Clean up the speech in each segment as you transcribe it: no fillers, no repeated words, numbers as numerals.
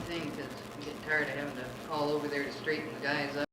thing, because I'm getting tired of having to call over there to straighten the guys up.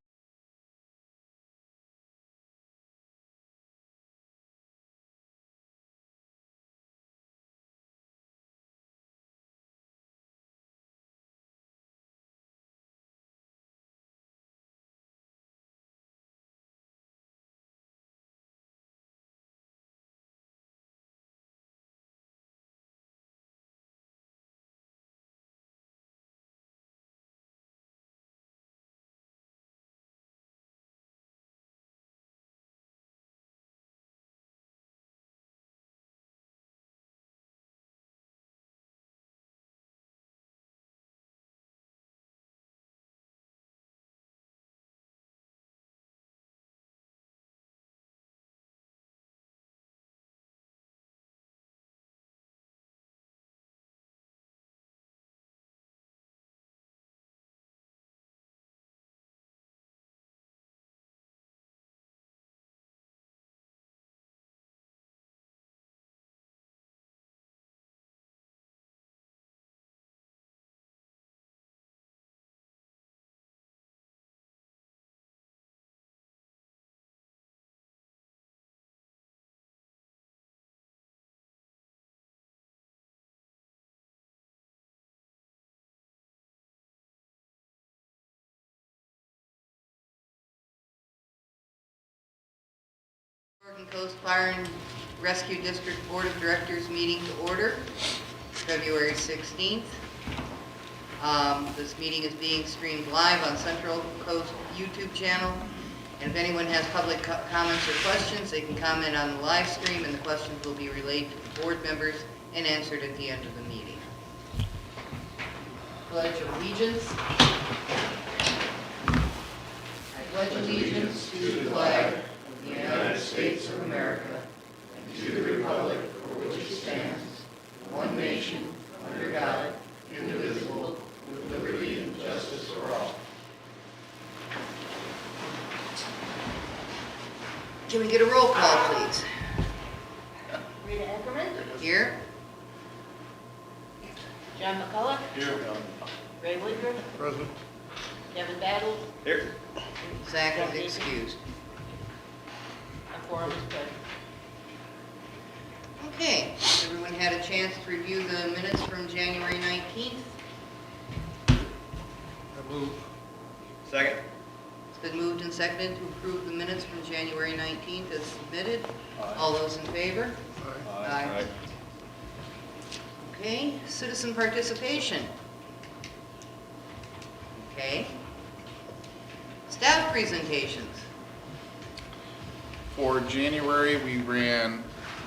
Oregon Coast Fire and Rescue District Board of Directors meeting to order, February 16th. This meeting is being streamed live on Central Coast YouTube channel. And if anyone has public comments or questions, they can comment on the live stream, and the questions will be relayed to the board members and answered at the end of the meeting. Pledge of Allegiance. I pledge allegiance to the flag of the United States of America and to the republic for which it stands, one nation, under God, indivisible, with liberty and justice for all. Can we get a roll call, please? Rita Eckerman. Here. John McCullough. Here. Ray Woodruff. Present. Kevin Battles. Here. Zach is excused. A quorum is present. Okay, everyone had a chance to review the minutes from January 19th. I move. Second. It's been moved and seconded to approve the minutes from January 19th as submitted. All those in favor? Aye. Okay, citizen participation. Okay. Staff presentations. For January, we ran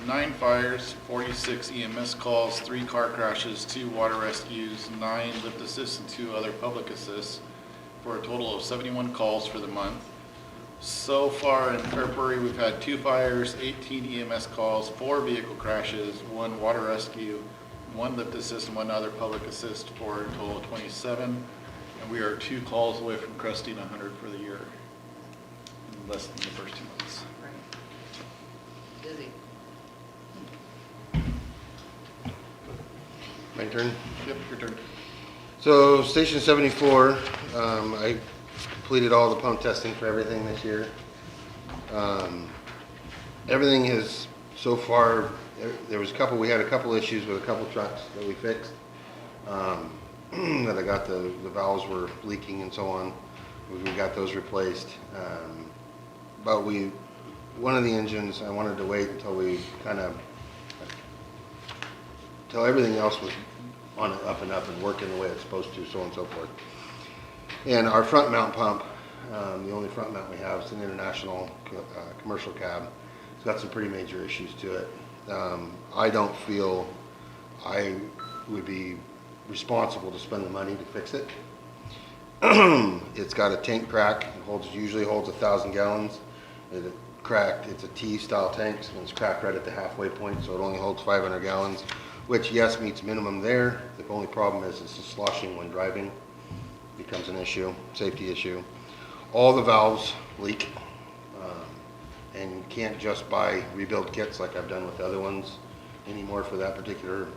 9 fires, 46 EMS calls, 3 car crashes, 2 water rescues, 9 lift assists, and 2 other public assists, for a total of 71 calls for the month. So far in February, we've had 2 fires, 18 EMS calls, 4 vehicle crashes, 1 water rescue, 1 lift assist, and 1 other public assist, for a total of 27. And we are 2 calls away from cresting 100 for the year, in less than the first 2 months. Right. Busy. My turn. Yep, your turn. So Station 74, I completed all the pump testing for everything this year. Everything is, so far, we had a couple issues with a couple trucks that we fixed. That I got the valves were leaking and so on. We got those replaced. But one of the engines, I wanted to wait until we till everything else was on it, up and working the way it's supposed to, so on and so forth. And our front mount pump, the only front mount we have, is an international commercial cab. It's got some pretty major issues to it. I don't feel I would be responsible to spend the money to fix it. It's got a tank crack. It usually holds 1,000 gallons. It cracked. It's a T-style tank, and it's cracked right at the halfway point, so it only holds 500 gallons, which, yes, meets minimum there. The only problem is it's sloshing when driving. Becomes an issue, safety issue. All the valves leak, and you can't just buy rebuild kits like I've done with the other ones anymore for that particular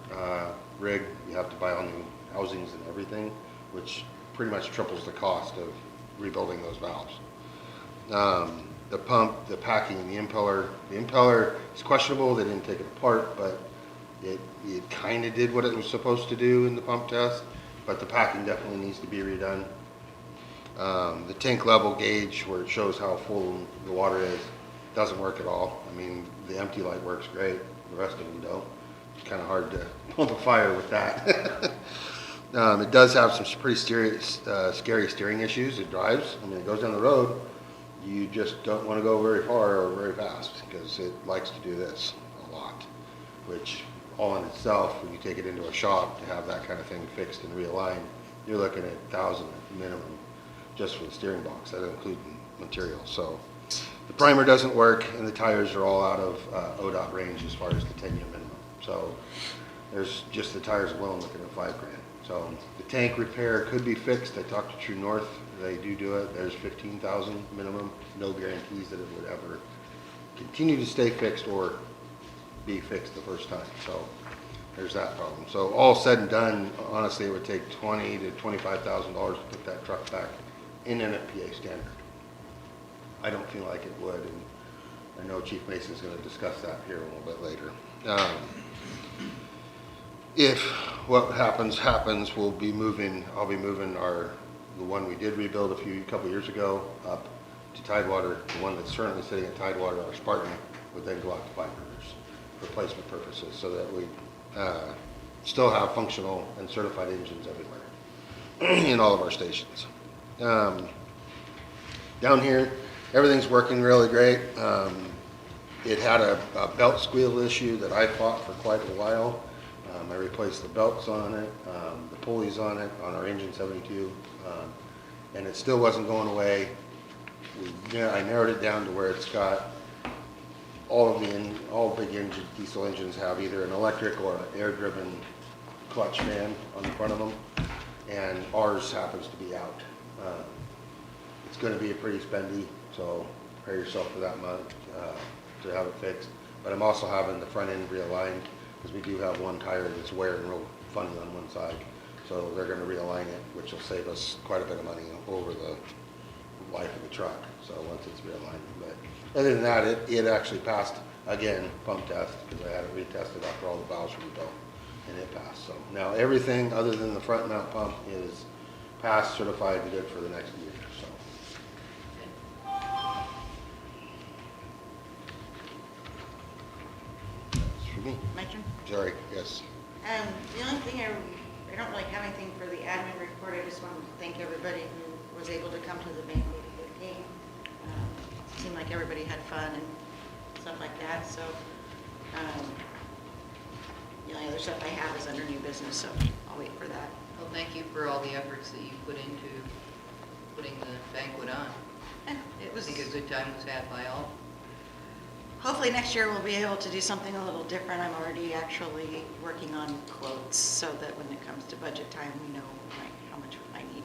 rig. You have to buy all new housings and everything which pretty much triples the cost of rebuilding those valves. The pump, the packing, and the impeller is questionable. They didn't take it apart, but it kind of did what it was supposed to do in the pump test, but the packing definitely needs to be redone. The tank level gauge, where it shows how full the water is, doesn't work at all. I mean, the empty light works great, the rest of them don't. It's kind of hard to pump a fire with that. It does have some pretty scary steering issues. It drives. I mean, it goes down the road. You just don't want to go very far or very fast because it likes to do this a lot, which all in itself, when you take it into a shop to have that kind of thing fixed and realigned, you're looking at $1,000 minimum just for the steering box. That doesn't include material. So the primer doesn't work, and the tires are all out of ODOT range as far as the 10-year minimum. So there's just the tires alone looking at $5,000. So the tank repair could be fixed. I talked to True North. They do it. There's $15,000 minimum. No guarantees that it would ever continue to stay fixed or be fixed the first time. So there's that problem. So all said and done, honestly, it would take $20,000 to $25,000 to put that truck back in NFPA standard. I don't feel like it would, and I know Chief Mason's going to discuss that here a little bit later. If what happens, I'll be moving the one we did rebuild a couple years ago up to Tidewater. The one that's currently sitting at Tidewater, our Spartan, would then go out to Five Rivers for replacement purposes, so that we still have functional and certified engines everywhere in all of our stations. Down here, everything's working really great. It had a belt squeal issue that I fought for quite a while. I replaced the belts on it, the pulleys on it, on our engine 72, and it still wasn't going away. I narrowed it down to where it's got all big diesel engines have either an electric or an air-driven clutch fan on the front of them, and ours happens to be out. It's going to be a pretty spendy, so prepare yourself for that month to have it fixed. But I'm also having the front end realigned, because we do have one tire that's wearing real funny on one side. So they're going to realign it, which will save us quite a bit of money over the life of the truck. So once it's realigned. But other than that, it actually passed, again, pump test, because I had it retested after all the valves were rebuilt, and it passed. So now everything other than the front mount pump is passed, certified, and good for the next year. So. That's for me. My turn? Sorry, yes. The only thing I don't really have anything for the admin report. I just want to thank everybody who was able to come to the banquet game. Seemed like everybody had fun and stuff like that. So the only other stuff I have is under new business, so I'll wait for that. Well, thank you for all the efforts that you put into putting the banquet on. It I was. think a good time was had by all. Hopefully next year we'll be able to do something a little different. I'm already actually working on quotes so that when it comes to budget time, we know how much I need.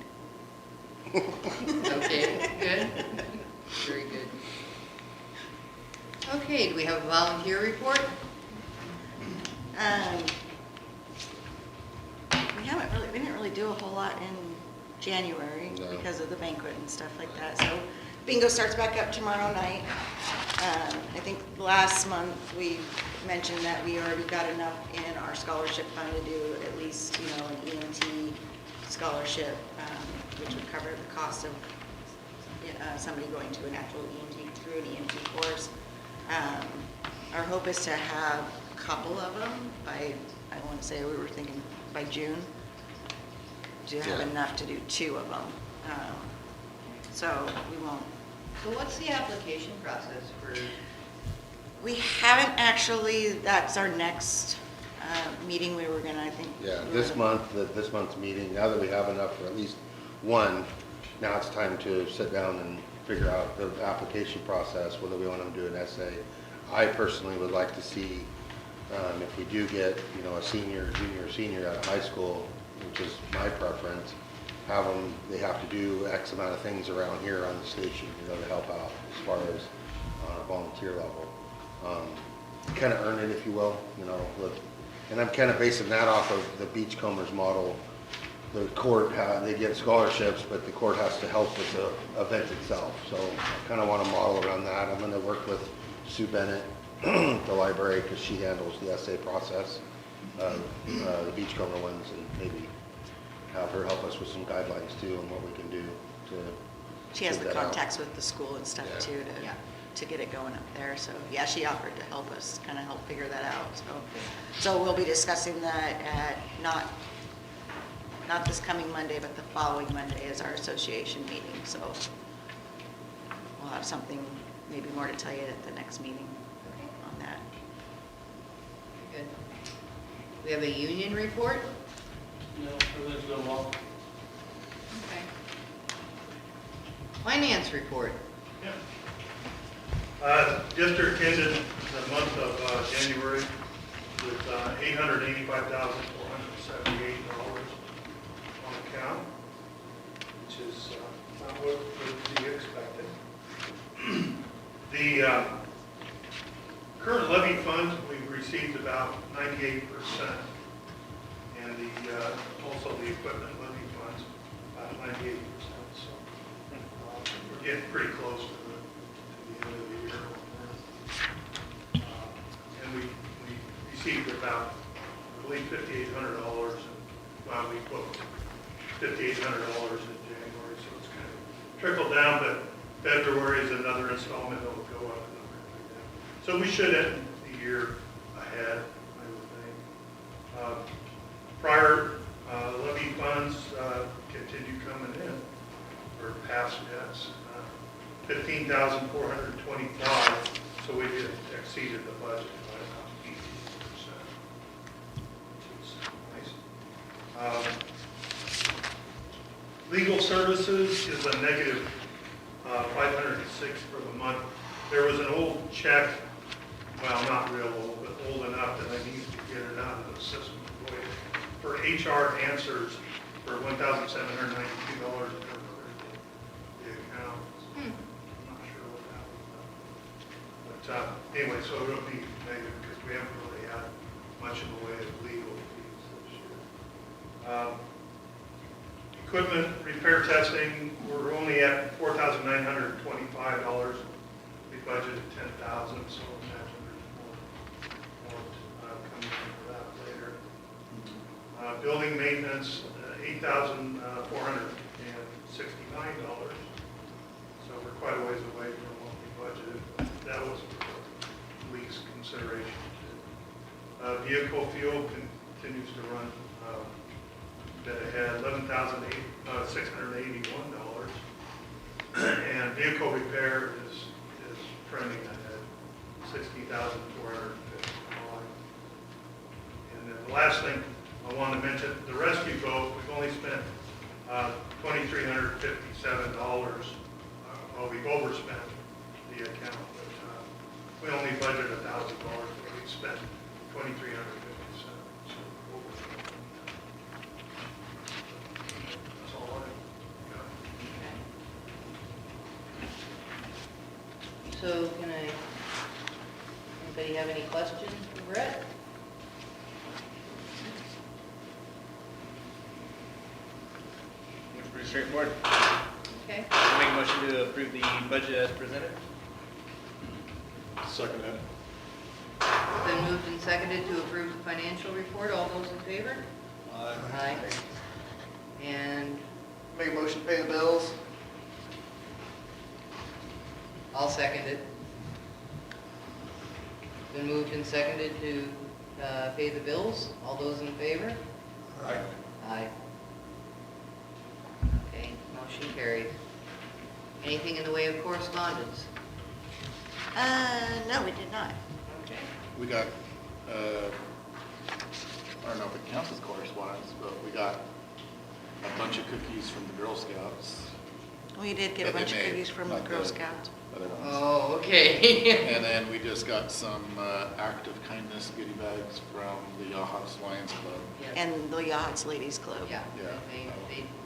Okay, good. Very good. Okay, do we have a volunteer report? We didn't really do a whole lot in January No. because of the banquet and stuff like that. So bingo starts back up tomorrow night. I think last month we mentioned that we already got enough in our scholarship fund to do at least, an EMT scholarship, which would cover the cost of somebody going to an actual EMT through an EMT course. Our hope is to have a couple of them by, I want to say we were thinking by June, to have Yeah. enough to do 2 of them. So we won't. So what's the application process for, We haven't actually, that's our next meeting we were gonna, I think. Yeah, we were this gonna- this month's meeting, now that we have enough for at least one, now it's time to sit down and figure out the application process, whether we want to do an essay. I personally would like to see, if we do get, a senior, junior, senior out of high school, which is my preference, they have to do X amount of things around here on the station, to help out as far as on a volunteer level. Kind of earn it, if you will, and I'm kind of basing that off of the Beachcombers model the court, they get scholarships, but the court has to help with the event itself. So I kind of want to model around that. I'm going to work with Sue Bennett, the library, because she handles the essay process, the Beachcomber ones, and maybe have her help us with some guidelines too on what we can do to. She has the figure that out. contacts with the school and stuff Yeah. too to get it going up there. So yeah, she offered to help us kind of help figure that out. So we'll be discussing that at not this coming Monday, but the following Monday is our association meeting. So we'll have something, maybe more to tell you at the next meeting Okay, on that. good. We have a union report? No, everything's going well. Okay. Finance report? District ended the month of January with $885,478 on account, which is not what would be expected. The current levy funds, we've received about 98%, and also the equipment levy funds, about 98%. So we're getting pretty close to the end of the year. And we received about, I believe, $5,800, well, we booked $5,800 in January, so it's kind of trickled down, but February is another installment that will go up and up. So we should end the year ahead, I would think. Prior levy funds continue coming in, or past debts, 15,425, so we exceeded the budget by about 18%, which is nice. Legal services is a negative 506 for the month. There was an old check, well, not real old, but old enough that I needed to get it out of the system for HR answers for $1,792 to cover the account. I'm not sure what that was. But anyway, so it'll be negative because we haven't really had much in the way of legal fees this year. Equipment repair testing, we're only at $4,925. We budgeted $10,000, so imagine there's more coming in for that later. Building maintenance, $8,469. So we're quite a ways away from what we budgeted. That was least consideration too. Vehicle fuel continues to run a bit ahead, $11,681. And vehicle repair is trending ahead, $60,455. And then the last thing I wanted to mention, the rescue boat, we've only spent $2,357. Well, we've overspent the account, but we only budgeted $1,000, but we spent $2,357. So overspent. That's all I got. So anybody have any questions for Brett? It's pretty straightforward. Okay. I'll make a motion to approve the budget as presented. Second it. It's been moved and seconded to approve the financial report. All those in favor? Aye. And Make a motion to pay the bills. I'll second it. Been moved and seconded to pay the bills. All those in favor? Aye. Aye. Okay, motion carried. Anything in the way of correspondence? No, we did not. Okay. We got, I don't know if it counts as correspondence, but we got a bunch of cookies from the Girl Scouts. We did get a That they bunch of made, cookies from the not Girl the Scouts. Other ones. Oh, okay. And then we just got some act of kindness goodie bags from the Yachats Lions Club. Yes. And the Yachts Ladies Club. Yeah, Yeah.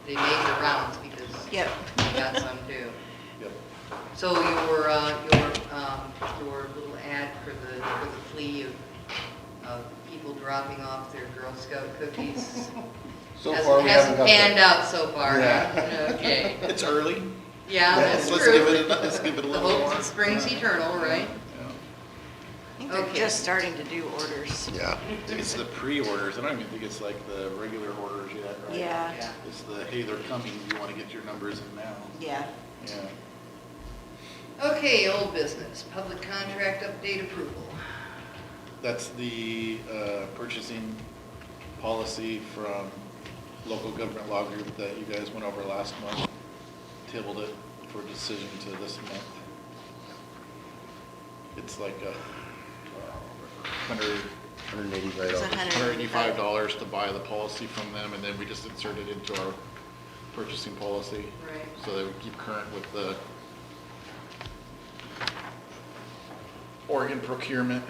they made the rounds because Yep. we got some too. Yep. So your little ad for the flea of people dropping off their Girl Scout cookies So far, we haven't got Hasn't panned that. out so far, huh? Yeah. Okay. It's early. Yeah, that's Let's true. let's give it a The little hope more. that springs eternal, right? Yeah. I think they're Okay. just starting to do orders. Yeah. I think it's the pre-orders. I don't even think it's like the regular orders yet, right? Yeah, Yeah. It's the, hey, they're coming, you want to get your numbers in now. yeah. Yeah. Okay, old business, public contract update approval. That's the purchasing policy from local government law group that you guys went over last month. Tabled it for decision to this month. It's like $185. It's $185 to buy the policy from them, and then we just insert it into our purchasing policy. Right. So that we keep current with the Oregon procurement.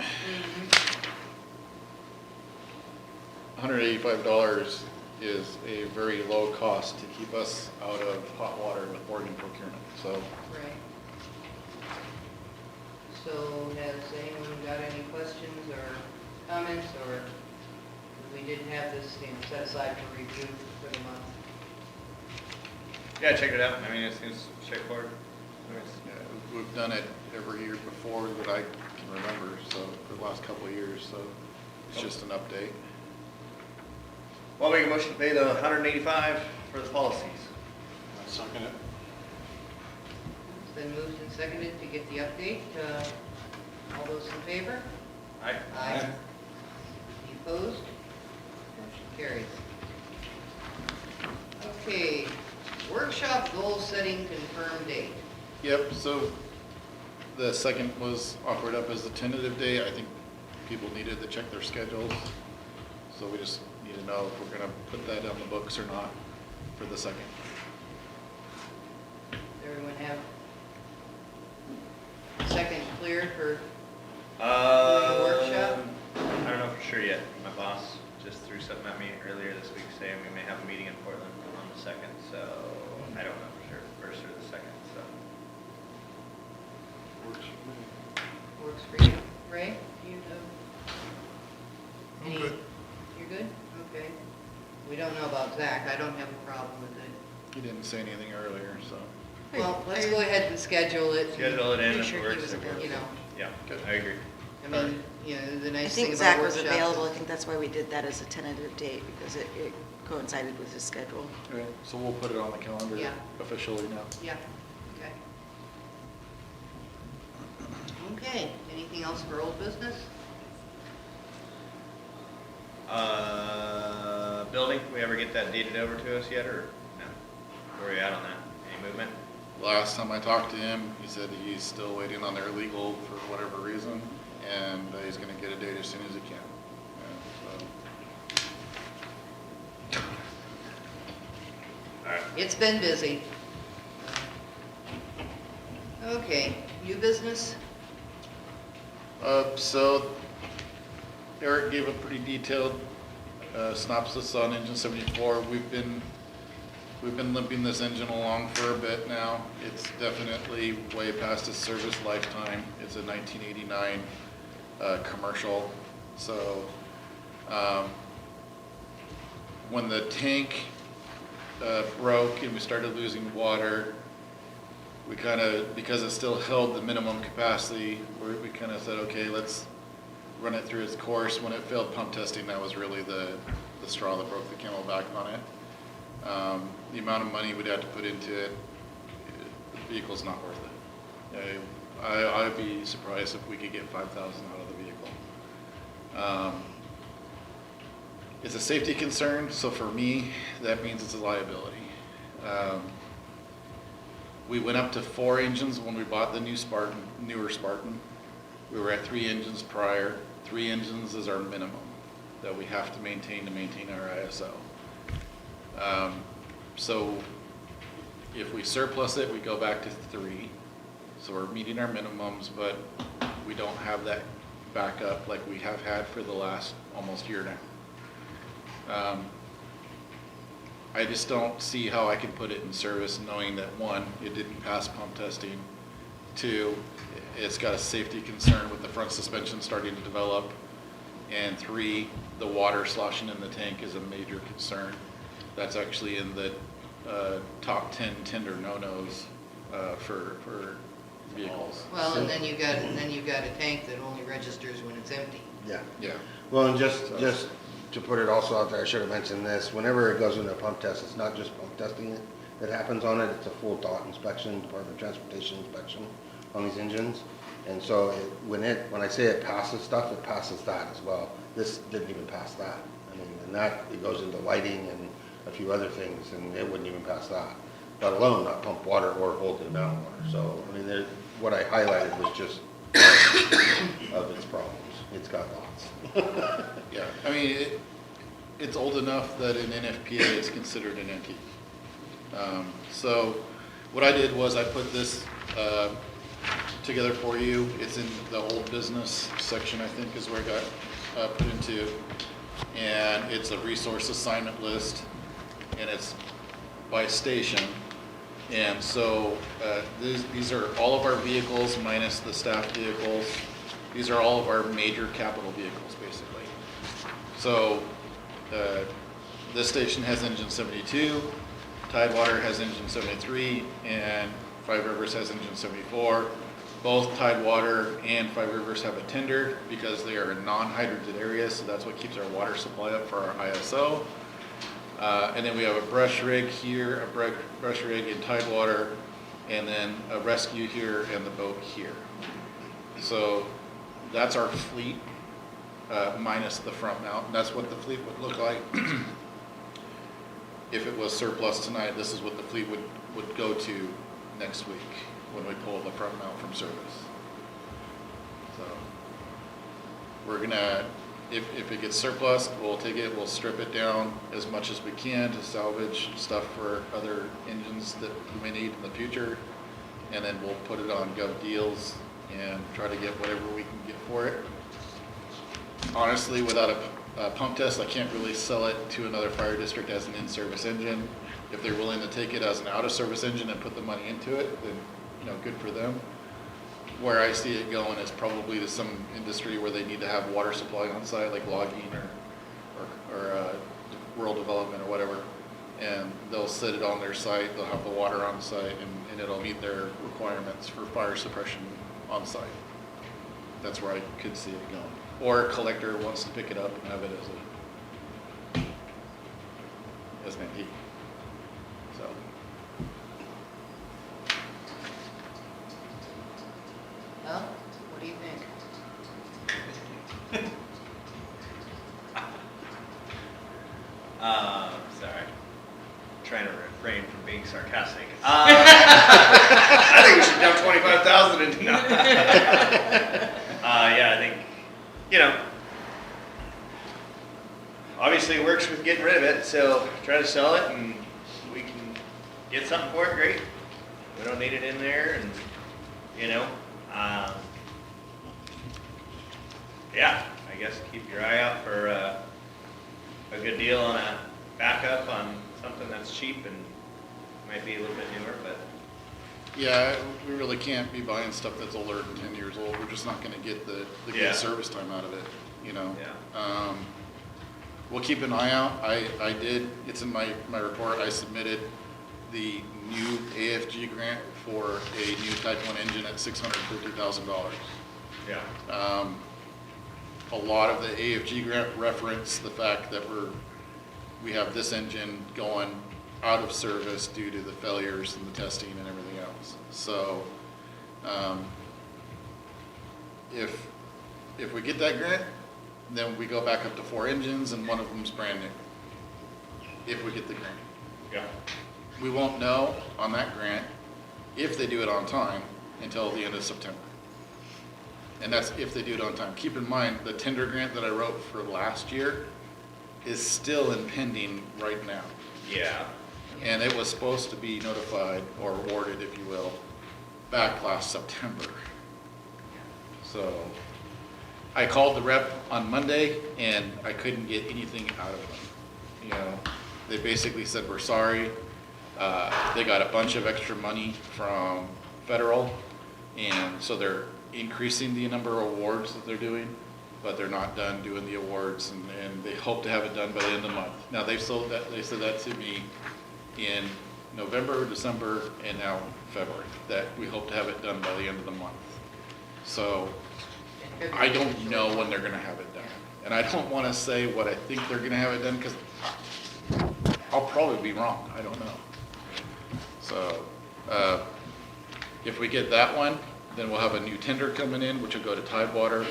$185 is a very low cost to keep us out of hot water with Oregon procurement, so. Right. So has anyone got any questions or comments, or we didn't have this, set aside for review for the month? Yeah, check it out. I mean, it seems straightforward. Yeah, we've done it every year before that I can remember, so, for the last couple of years, so it's just an update. Well, I'll make a motion to pay the 185 for the policies. Second it. It's been moved and seconded to get the update. All those in favor? Aye. Any opposed? Motion carries. Okay, workshop goal setting confirmed date. Yep, so the second was offered up as the tentative day. I think people needed to check their schedules. So we just need to know if we're gonna put that on the books or not for the second. Does everyone have second clear for workshop? I don't know for sure yet. My boss just threw something at me earlier this week saying we may have a meeting in Portland on the 2nd, so I don't know for sure, first or the 2nd, so. Works for you, Ray? Do you know? I'm Any- good. You're good? Okay. We don't know about Zach. I don't have a problem with it. He didn't say anything earlier, so. Well, let's go ahead and schedule it. Schedule it in Pretty if sure it he works. was it works. available. You know, Yeah, Good. I agree. I mean, you know, the I nice thing think about Zach was workshops available, I is- think that's why we did that as a tentative date, because it coincided with his schedule. Okay, so we'll put it on the calendar Yeah. officially now. Yeah, okay. Okay, anything else for old business? Building, we ever get that dated over to us yet, or no? Where are we at on that? Any movement? Last time I talked to him, he said he's still waiting on their legal for whatever reason, and he's gonna get a date as soon as he can. Yeah, so. Alright. It's been busy. Okay, new business? So Eric gave a pretty detailed synopsis on engine 74. We've been limping this engine along for a bit now. It's definitely way past its service lifetime. It's a 1989 commercial. So when the tank broke and we started losing water, we kind of, because it still held the minimum capacity, we kind of said, okay, let's run it through its course. When it failed pump testing, that was really the straw that broke the camel back on it. The amount of money we'd have to put into it, the vehicle's not worth it. I'd be surprised if we could get $5,000 out of the vehicle. It's a safety concern, so for me, that means it's a liability. We went up to 4 engines when we bought the newer Spartan. We were at 3 engines prior. 3 engines is our minimum that we have to maintain our ISO. So if we surplus it, we go back to 3. So we're meeting our minimums, but we don't have that backup like we have had for the last almost year now. I just don't see how I can put it in service knowing that 1, it didn't pass pump testing. 2, it's got a safety concern with the front suspension starting to develop. And 3, the water sloshing in the tank is a major concern. That's actually in the top 10 tender no-nos for vehicles. Well, and then you've got a tank that only registers when it's empty. Yeah. Yeah. Well, and just to put it also out there, I should have mentioned this, whenever it goes into a pump test, it's not just pump testing it that happens on it, it's a full DOT inspection, Department of Transportation inspection on these engines. And so when I say it passes stuff, it passes that as well. This didn't even pass that. I mean, and that, it goes into lighting and a few other things, and it wouldn't even pass that, let alone not pump water or hold the amount of water. So, I mean, what I highlighted was just of its problems. It's got lots. Yeah, I mean, it's old enough that in NFPA it's considered an antique. So what I did was I put this together for you. It's in the old business section, I think, is where I got put into. And it's a resource assignment list, and it's by station. And so these are all of our vehicles minus the staff vehicles. These are all of our major capital vehicles, basically. So this station has engine 72, Tidewater has engine 73, and Five Rivers has engine 74. Both Tidewater and Five Rivers have a tender because they are in non-hydrated areas, so that's what keeps our water supply up for our ISO. And then we have a brush rig here, a brush rig in Tidewater, and then a rescue here and the boat here. So that's our fleet minus the front mount, and that's what the fleet would look like. If it was surplus tonight, this is what the fleet would go to next week when we pull the front mount from service. So we're gonna, if it gets surplus, we'll take it, we'll strip it down as much as we can to salvage stuff for other engines that we may need in the future. And then we'll put it on Gov Deals and try to get whatever we can get for it. Honestly, without a pump test, I can't really sell it to another fire district as an in-service engine. If they're willing to take it as an out-of-service engine and put the money into it, then, good for them. Where I see it going is probably to some industry where they need to have water supply on site, like logging or rural development or whatever. And they'll set it on their site, they'll have the water on site, and it'll meet their requirements for fire suppression on site. That's where I could see it going. Or a collector wants to pick it up and have it as an antique. So. Well, what do you think? Sorry. Trying to refrain from being sarcastic. I think we should dump 25,000 into yeah, I think, obviously it works with getting rid of it, so try to sell it and we can get something for it, great. We don't need it in there and, yeah, I guess keep your eye out for a good deal on a backup on something that's cheap and might be a little bit newer, but. Yeah, we really can't be buying stuff that's older than 10 years old. We're just not gonna get the Yeah. good service time out of it, Yeah. We'll keep an eye out. I did, it's in my report, I submitted the new AFG grant for a new Type 1 engine at $650,000. Yeah. A lot of the AFG grant reference the fact that we have this engine going out of service due to the failures and the testing and everything else. So, if we get that grant, then we go back up to 4 engines and one of them's brand new. If we get the grant. Yeah. We won't know on that grant if they do it on time until the end of September. And that's if they do it on time. Keep in mind, the tender grant that I wrote for last year is still pending right now. Yeah. And it was supposed to be notified or awarded, if you will, back last September. So I called the rep on Monday and I couldn't get anything out of them. They basically said, we're sorry. They got a bunch of extra money from federal, and so they're increasing the number of awards that they're doing. but they're not done doing the awards, and they hope to have it done by the end of the month. Now, they said that to me in November, December, and now February, that we hope to have it done by the end of the month. So I don't know when they're gonna have it done. And I don't wanna say what I think they're gonna have it done, because I'll probably be wrong, I don't know. So, if we get that one, then we'll have a new tender coming in, which will go to Tidewater,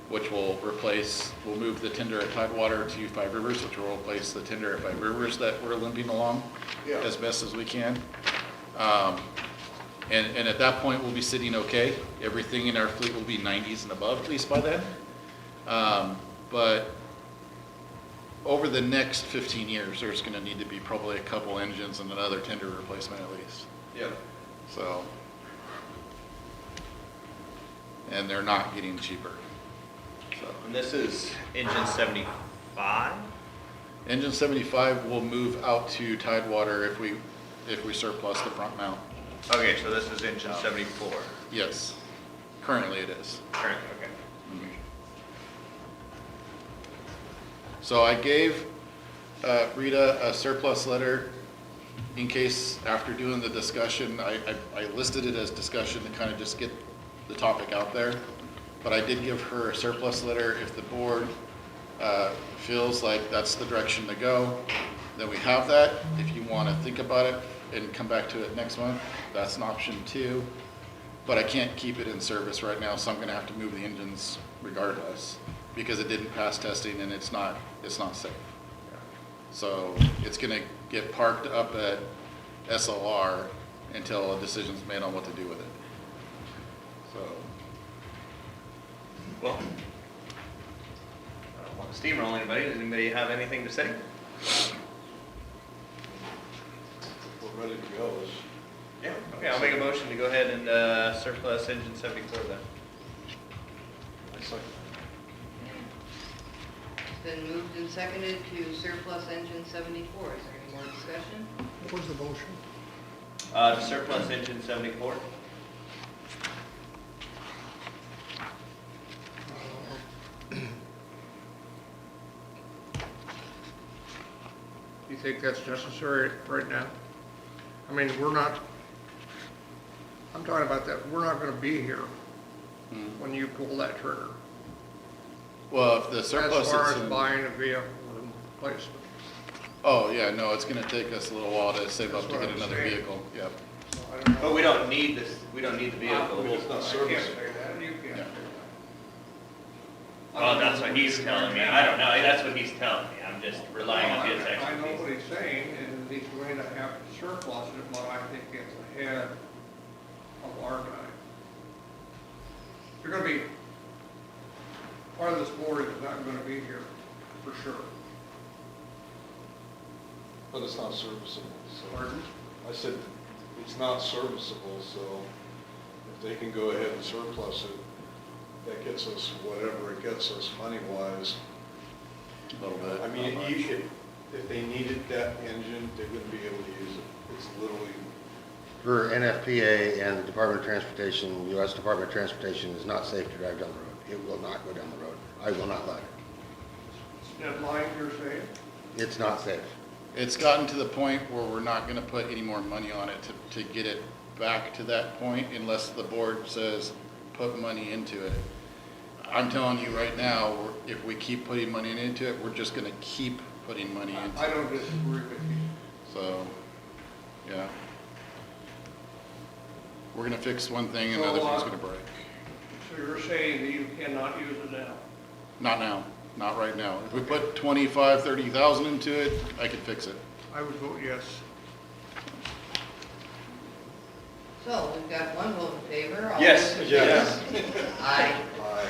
which will we'll move the tender at Tidewater to Five Rivers, which will replace the tender at Five Rivers that we're limping along as best as we can. And at that point, we'll be sitting okay. Everything in our fleet will be 90s and above, at least by then. But over the next 15 years, there's gonna need to be probably a couple engines and another tender replacement at least. Yeah. So, and they're not getting cheaper. So, And this is engine 75? engine 75 will move out to Tidewater if we surplus the front mount. Okay, so this is engine 74. Yes, currently it is. Current, okay. So I gave Rita a surplus letter in case, after doing the discussion, I listed it as discussion to kind of just get the topic out there. But I did give her a surplus letter. If the board feels like that's the direction to go, then we have that. If you want to think about it and come back to it next month, that's an option too. But I can't keep it in service right now, so I'm going to have to move the engines regardless, because it didn't pass testing and it's not safe. So it's going to get parked up at SLR until a decision's made on what to do with it. So, Well, I don't want to steamroll anybody. Does anybody have anything to say? We're ready to go. Yeah. Okay, I'll make a motion to go ahead and surplus engine 74 then. It's like, It's been moved and seconded to surplus engine 74. Is there any more discussion? what was the motion? To surplus engine 74. You think that's necessary right now? I mean, we're not, I'm talking about that, we're not gonna be here when you pull that trigger. well, if the surplus As far is as in, buying a vehicle and placement. oh yeah, no, it's going to take us a little while to save up That's to what get I'm another saying. vehicle. Yep. So I don't know. But we don't need this. We don't need the vehicle. Well, it's not I can't serviceable. say that, and you can't say Yeah. that. Well, that's what he's telling me. I don't know. That's what he's telling me. I'm just relying on his I know what expertise. he's saying, and he's going to have to surplus it, but I think it's ahead of our time. You're gonna be, part of this board is not gonna be here, for sure. But it's not serviceable, so. Pardon? I said, it's not serviceable, so if they can go ahead and surplus it, that gets us whatever it gets us money-wise. A little bit. I mean, not much. if they needed that engine, they wouldn't be able to use it. It's literally, For NFPA and the Department of Transportation, U.S. Department of Transportation is not safe to drive down the road. It will not go down the road. I will not let it. Deadline, you're saying? It's not safe. It's gotten to the point where we're not going to put any more money on it to get it back to that point unless the board says put money into it. I'm telling you right now, if we keep putting money into it, we're just going to keep putting money into I it. don't disagree with you. So, yeah. We're going to fix one thing and the So, other thing's going to break. So you're saying that you cannot use it now? Not now, not right now. If we put 25, 30,000 into it, I could fix it. I would vote yes. So we've got one vote in favor. All Yes. those in Yes. favor? Aye. aye.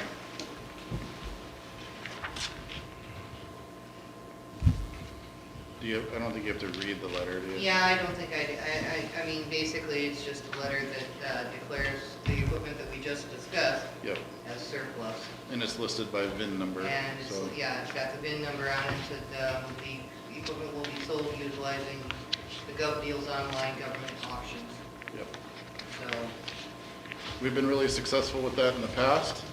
Do you, I don't think you have to read the letter, do you? Yeah, I don't think I mean, basically, it's just a letter that declares the equipment that we just discussed Yep, as surplus. and it's listed by VIN number, And it's, so. yeah, it's got the VIN number on it, that the equipment will be sold utilizing the GovDeals online government auctions. Yep. So, We've been really successful with that in the past.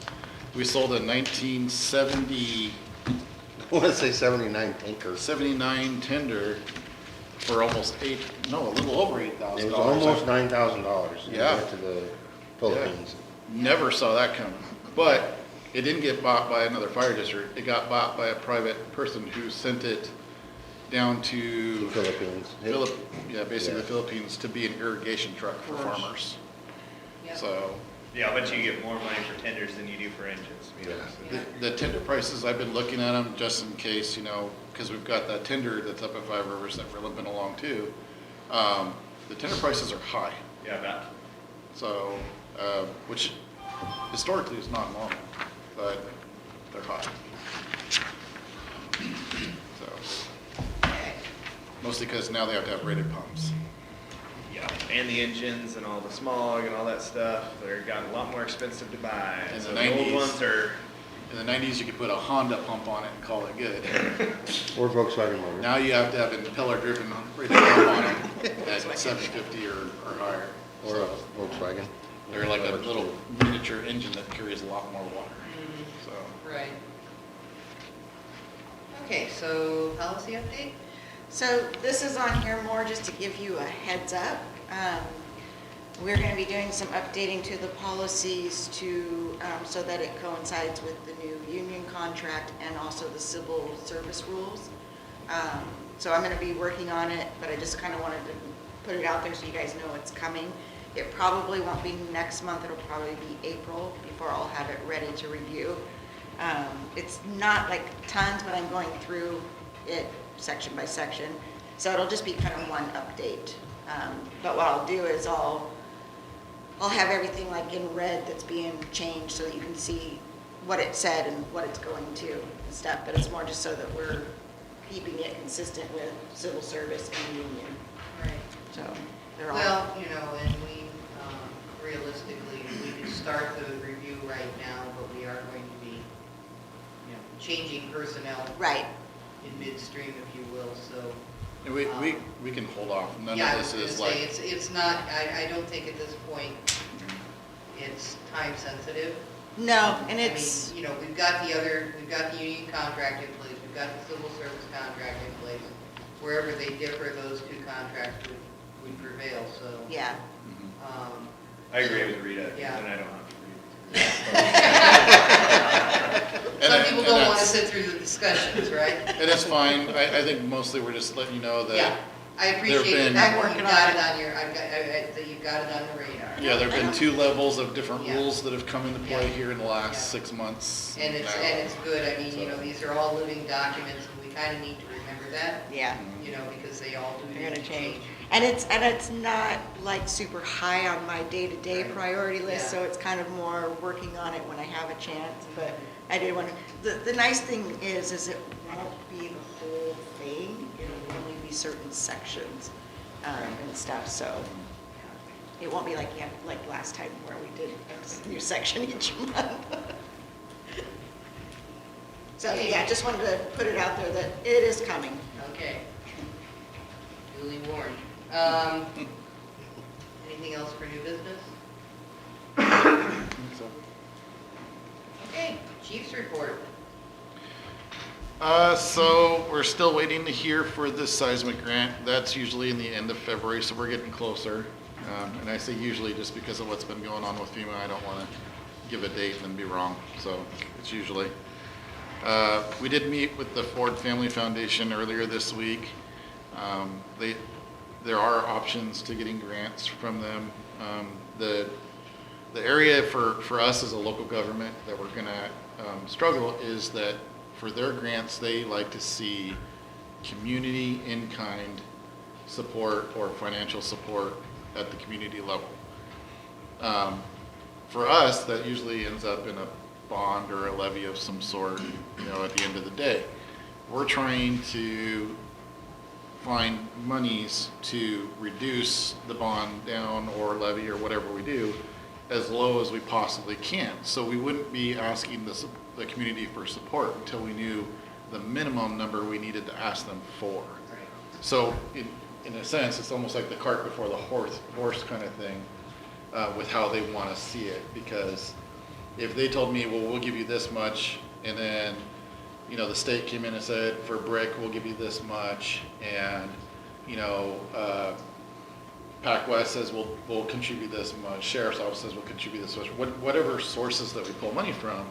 We sold a 1970, I want to say 79 tanker. 79 tender for almost a little over $8,000. It was almost $9,000. Yeah. To the Philippines. Never saw that coming. But it didn't get bought by another fire district. It got bought by a private person who sent it down The to Philippines. basically Yeah. the Philippines to be an irrigation truck for farmers. Yep. So Yeah, I bet you get more money for tenders than you do for engines. to be Yeah. honest. the tender prices, I've been looking at them just in case, because we've got that tender that's up at Five Rivers that we're limping along too. The tender prices are high. Yeah, I bet. So, which historically is not normal, but they're high. So, mostly because now they have to have rated pumps. Yeah, and the engines and all the smog and all that stuff, they're gotten a lot more expensive to buy. In So the the old 90s. ones are, In the 90s, you could put a Honda pump on it and call it good. Or Volkswagen motor. Now you have to have an impeller-driven rated pump on it at 750 or higher. Or a Volkswagen. They're like a little miniature engine that carries a lot more water. So, Right. Okay, so policy update? So this is on here more just to give you a heads up. We're going to be doing some updating to the policies so that it coincides with the new union contract and also the civil service rules. So I'm going to be working on it, but I just kind of wanted to put it out there so you guys know it's coming. It probably won't be next month, it'll probably be April before I'll have it ready to review. It's not like tons, but I'm going through it section by section. So it'll just be kind of one update. But what I'll do is I'll have everything like in red that's being changed so that you can see what it said and what it's going to and stuff. But it's more just so that we're keeping it consistent with civil service and union. Right. So they're all. Well, and we, realistically, we can start the review right now, but we are going to be, changing personnel Right. in midstream, if you will, so. and we can hold off. None Yeah, I of was this gonna is say, like, it's not, I don't think at this point it's time sensitive. No, and I it's, mean, we've got the union contract in place, we've got the civil service contract in place. Wherever they differ, those two contracts would prevail, so. yeah. I agree with Rita, Yeah. and I don't have to read. Some people don't want to that's- sit through the discussions, right? And it's fine. I think mostly we're just letting you know Yeah, that, I appreciate been- the fact I'm that working you've got on it on your, that you've got it on the radar. yeah, there've been 2 levels of different Yeah. rules that have come into play Yeah. here in the last Yeah. 6 months. And it's now. good, I mean, So- these are all living documents, and we kind of need to remember that, Yeah. because they all do They're need gonna to change. change. And it's not like super high on my day-to-day Right. priority list, Yeah. so it's kind of more working on it when I have a chance, but I did want to, the nice thing is it won't be the whole thing, it'll only be certain sections, and stuff, so it won't be like, like last time where we did a new section each month. So, yeah, just wanted to put it out there that it is coming. Okay. Duly warned. Anything else for new business? So- Okay, chief's report. So we're still waiting to hear for this seismic grant. That's usually in the end of February, so we're getting closer. And I say usually just because of what's been going on with FEMA. I don't want to give a date and then be wrong, so it's usually. We did meet with the Ford Family Foundation earlier this week. There are options to getting grants from them. The area for us as a local government that we're gonna struggle is that for their grants, they like to see community in-kind support or financial support at the community level. For us, that usually ends up in a bond or a levy of some sort, at the end of the day. We're trying to find monies to reduce the bond down or levy or whatever we do as low as we possibly can. So we wouldn't be asking the community for support until we knew the minimum number we needed to ask them for. So in a sense, it's almost like the cart before the horse kind of thing with how they want to see it, because if they told me, well, we'll give you this much, and then, you know, the state came in and said, for brick, we'll give you this much, and, you know, Pac West says we'll contribute this much, Sheriff's Office says we'll contribute this much, whatever sources that we pull money from,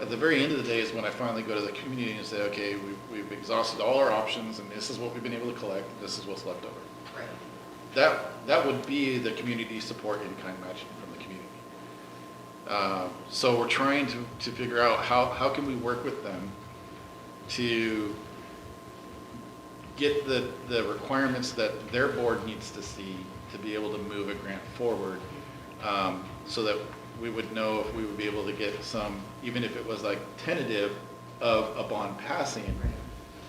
at the very end of the day is when I finally go to the community and say, okay, we've exhausted all our options, and this is what we've been able to collect, and this is what's left over. Right. That would be the community support in-kind matching from the community. So we're trying to figure out how can we work with them to get the requirements that their board needs to see to be able to move a grant forward, so that we would know if we would be able to get some, even if it was like tentative of a bond passing,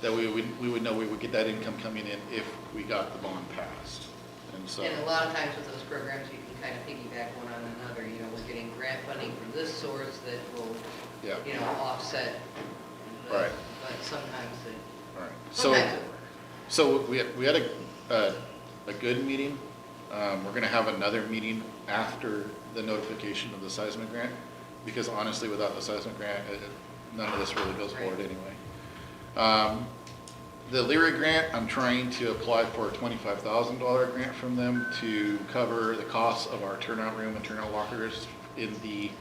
that we would know we would get that income coming in if we got the bond passed. And so, And a lot of times with those programs, you can kind of piggyback one on another, you know, we're getting grant funding from this source that will, yeah, you know, offset. Right. But sometimes it, all right. sometimes it works. So we had a good meeting. We're gonna have another meeting after the notification of the seismic grant, because honestly, without the seismic grant, none of this really goes forward anyway. The Leary grant, I'm trying to apply for a $25,000 grant from them to cover the costs of our turnout room and turnout lockers in the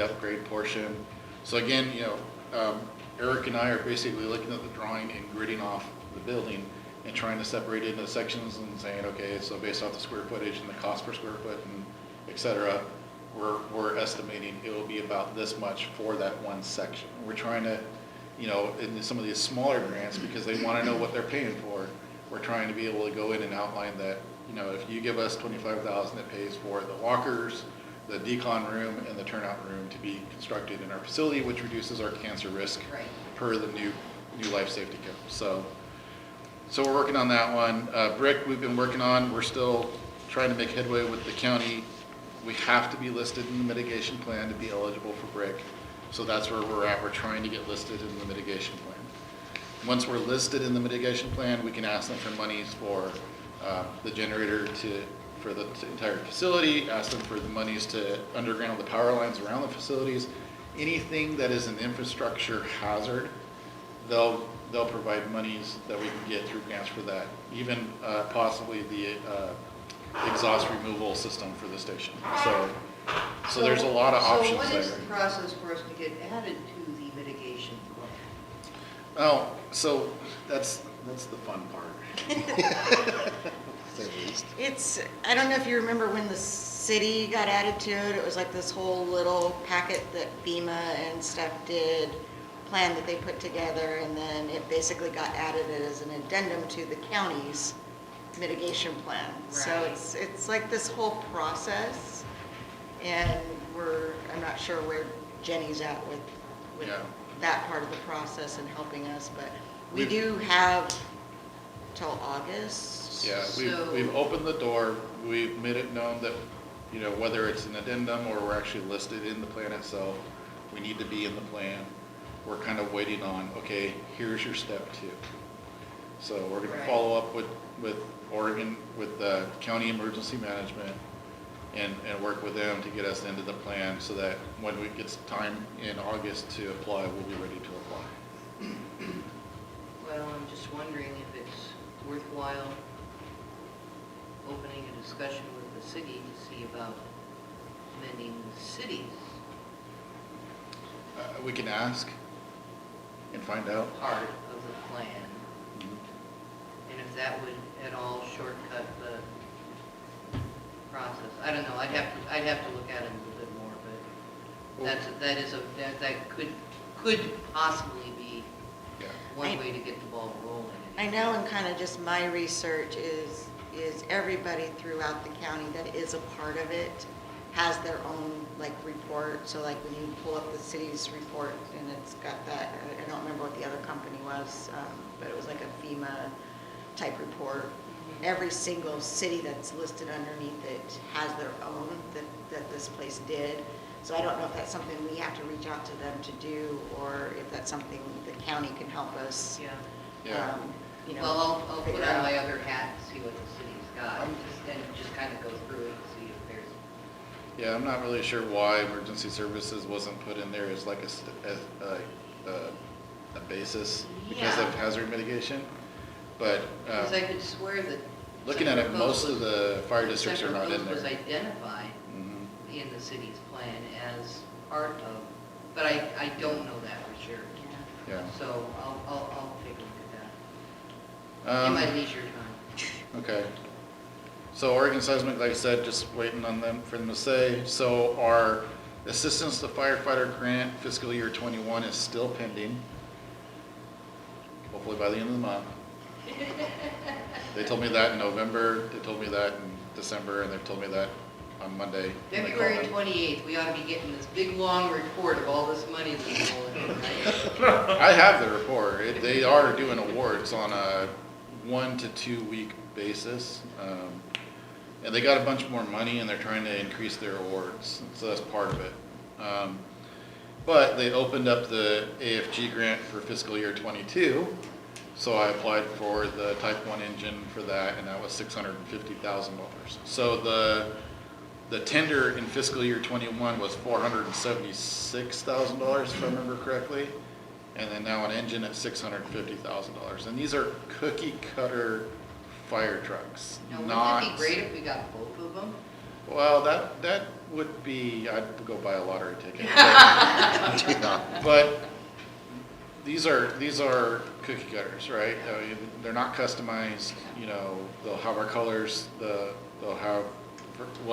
upgrade portion. So again, you know, Eric and I are basically looking at the drawing and gridding off the building and trying to separate it into sections and saying, okay, so based off the square footage and the cost per square foot and et cetera, we're estimating it will be about this much for that one section. We're trying to, you know, in some of these smaller grants, because they want to know what they're paying for, we're trying to be able to go in and outline that, you know, if you give us $25,000, it pays for the lockers, the decon room, and the turnout room to be constructed in our facility, which reduces our cancer risk Right. per the new life safety code. So we're working on that one. Brick, we've been working on. We're still trying to make headway with the county. We have to be listed in the mitigation plan to be eligible for brick. So that's where we're at. We're trying to get listed in the mitigation plan. Once we're listed in the mitigation plan, we can ask them for monies for the generator for the entire facility, ask them for the monies to underground the power lines around the facilities. Anything that is an infrastructure hazard, they'll provide monies that we can get through grants for that. Even possibly the exhaust removal system for the station. So there's a lot of options So what is there. the process for us to get added to the mitigation plan? Oh, so that's the fun part. It's, I don't know if you remember when the city got added to it, it was like this whole little packet that FEMA and stuff did, plan that they put together, and then it basically got added as an addendum to the county's mitigation plan. So Right. it's like this whole process, and I'm not sure where Jenny's at with Yeah. that part of the process and helping us, but we We've- do have till August. Yeah, So- we've opened the door. We've made it known that, you know, whether it's an addendum or we're actually listed in the plan itself, we need to be in the plan. We're kind of waiting on, okay, here's your step 2. So we're gonna Right. follow up with Oregon, with the county emergency management and work with them to get us into the plan so that when we get time in August to apply, we'll be ready to apply. Well, I'm just wondering if it's worthwhile opening a discussion with the city to see about amending the city's We can ask and find out. part of the plan, and if that would at all shortcut the process. I don't know, I'd have to look at it a little bit more, but that could possibly be Yeah. one way to get the ball rolling. I know, and kind of just my research is everybody throughout the county that is a part of it has their own like report. So like when you pull up the city's report and it's got that, I don't remember what the other company was, but it was like a FEMA type report. Every single city that's listed underneath it has their own that this place did. So I don't know if that's something we have to reach out to them to do, or if that's something the county can help us, Yeah. Yeah. you know. Well, I'll put figure on out. my other hat and see what the city's got, and just kind of go through it and see if there's Yeah, I'm not really sure why emergency services wasn't put in there as like a basis because of Yeah. hazard mitigation. But, Because I could swear that. looking at it, Central most Coast of was- the fire districts are not in Central Coast there. was identified Mhm. in the city's plan as part of, but I don't know that for sure. Yeah. So I'll take a look at that in my leisure time. Okay. So Oregon Seismic, like I said, just waiting on them, for them to say. So our assistance to firefighter grant fiscal year 21 is still pending. Hopefully by the end of the month. They told me that in November, they told me that in December, and they've told me that on Monday. when I called February them. 28th, we ought to be getting this big, long report of all this money that's rolling in, right? I have the report. They are doing awards on a 1 to 2 week basis. And they got a bunch more money and they're trying to increase their awards. So that's part of it. But they opened up the AFG grant for fiscal year 22. So I applied for the Type 1 engine for that, and that was $650,000. So the tender in fiscal year 21 was $476,000, if I remember correctly. And then now an engine at $650,000. And these are cookie cutter fire trucks, Now, not. wouldn't it be great if we got both of them? Well, that would be, I'd go buy a lottery ticket. Yeah. But these are cookie cutters, right? I mean, they're not customized, you know, they'll have our colors, we'll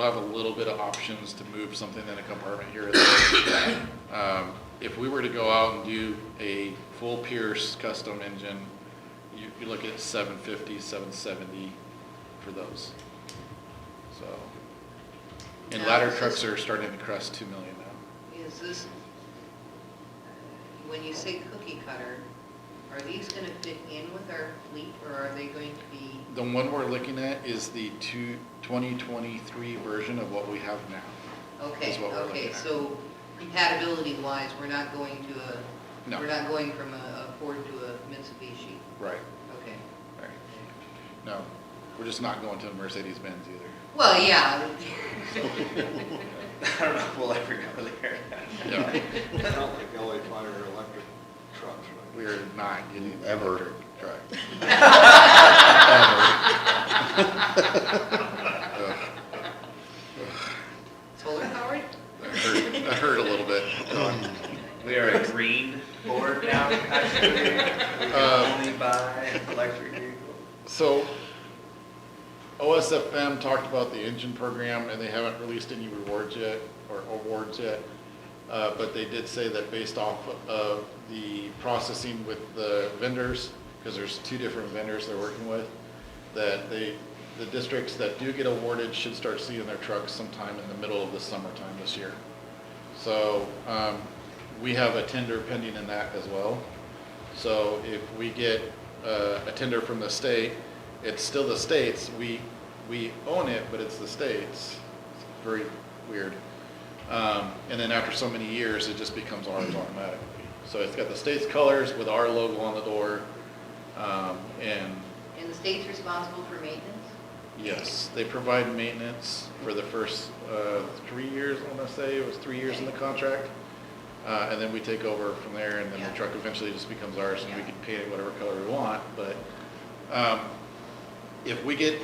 have a little bit of options to move something in a compartment here or there. If we were to go out and do a full Pierce custom engine, you look at 750, 770 for those. So, and Now, ladder is trucks this- are starting to crest 2 million now. Is this, when you say cookie cutter, are these going to fit in with our fleet, or are they going to be? The one we're looking at is the 2023 version of what we have now. Okay, is what we're looking okay, at. so compatibility wise, we're not going to No. we're not going from a Ford to a Mitsubishi. Right, Okay. right. No, we're just not going to a Mercedes-Benz either. Well, yeah. I don't know if we'll ever go there. Yeah, It's not like LA Fire electric trucks, right? we're not getting the Ever. electric truck. Ugh. Solar powered? That hurt a little bit. We are a green board now, actually. We can only buy electric vehicles. So OSFM talked about the engine program and they haven't released any rewards yet or awards yet. But they did say that based off of the processing with the vendors, because there's 2 different vendors they're working with, that the districts that do get awarded should start seeing their trucks sometime in the middle of the summertime this year. So we have a tender pending in that as well. So if we get a tender from the state, it's still the state's. We own it, but it's the state's. It's very weird. And then after so many years, it just becomes ours automatically. So it's got the state's colors with our logo on the door. And And the state's responsible for maintenance? yes, they provide maintenance for the first 3 years, I want to say. It was 3 years in the contract. And then we take over from there, and then the Yeah. truck eventually just becomes ours, and we Yeah. can paint it whatever color we want. But if we get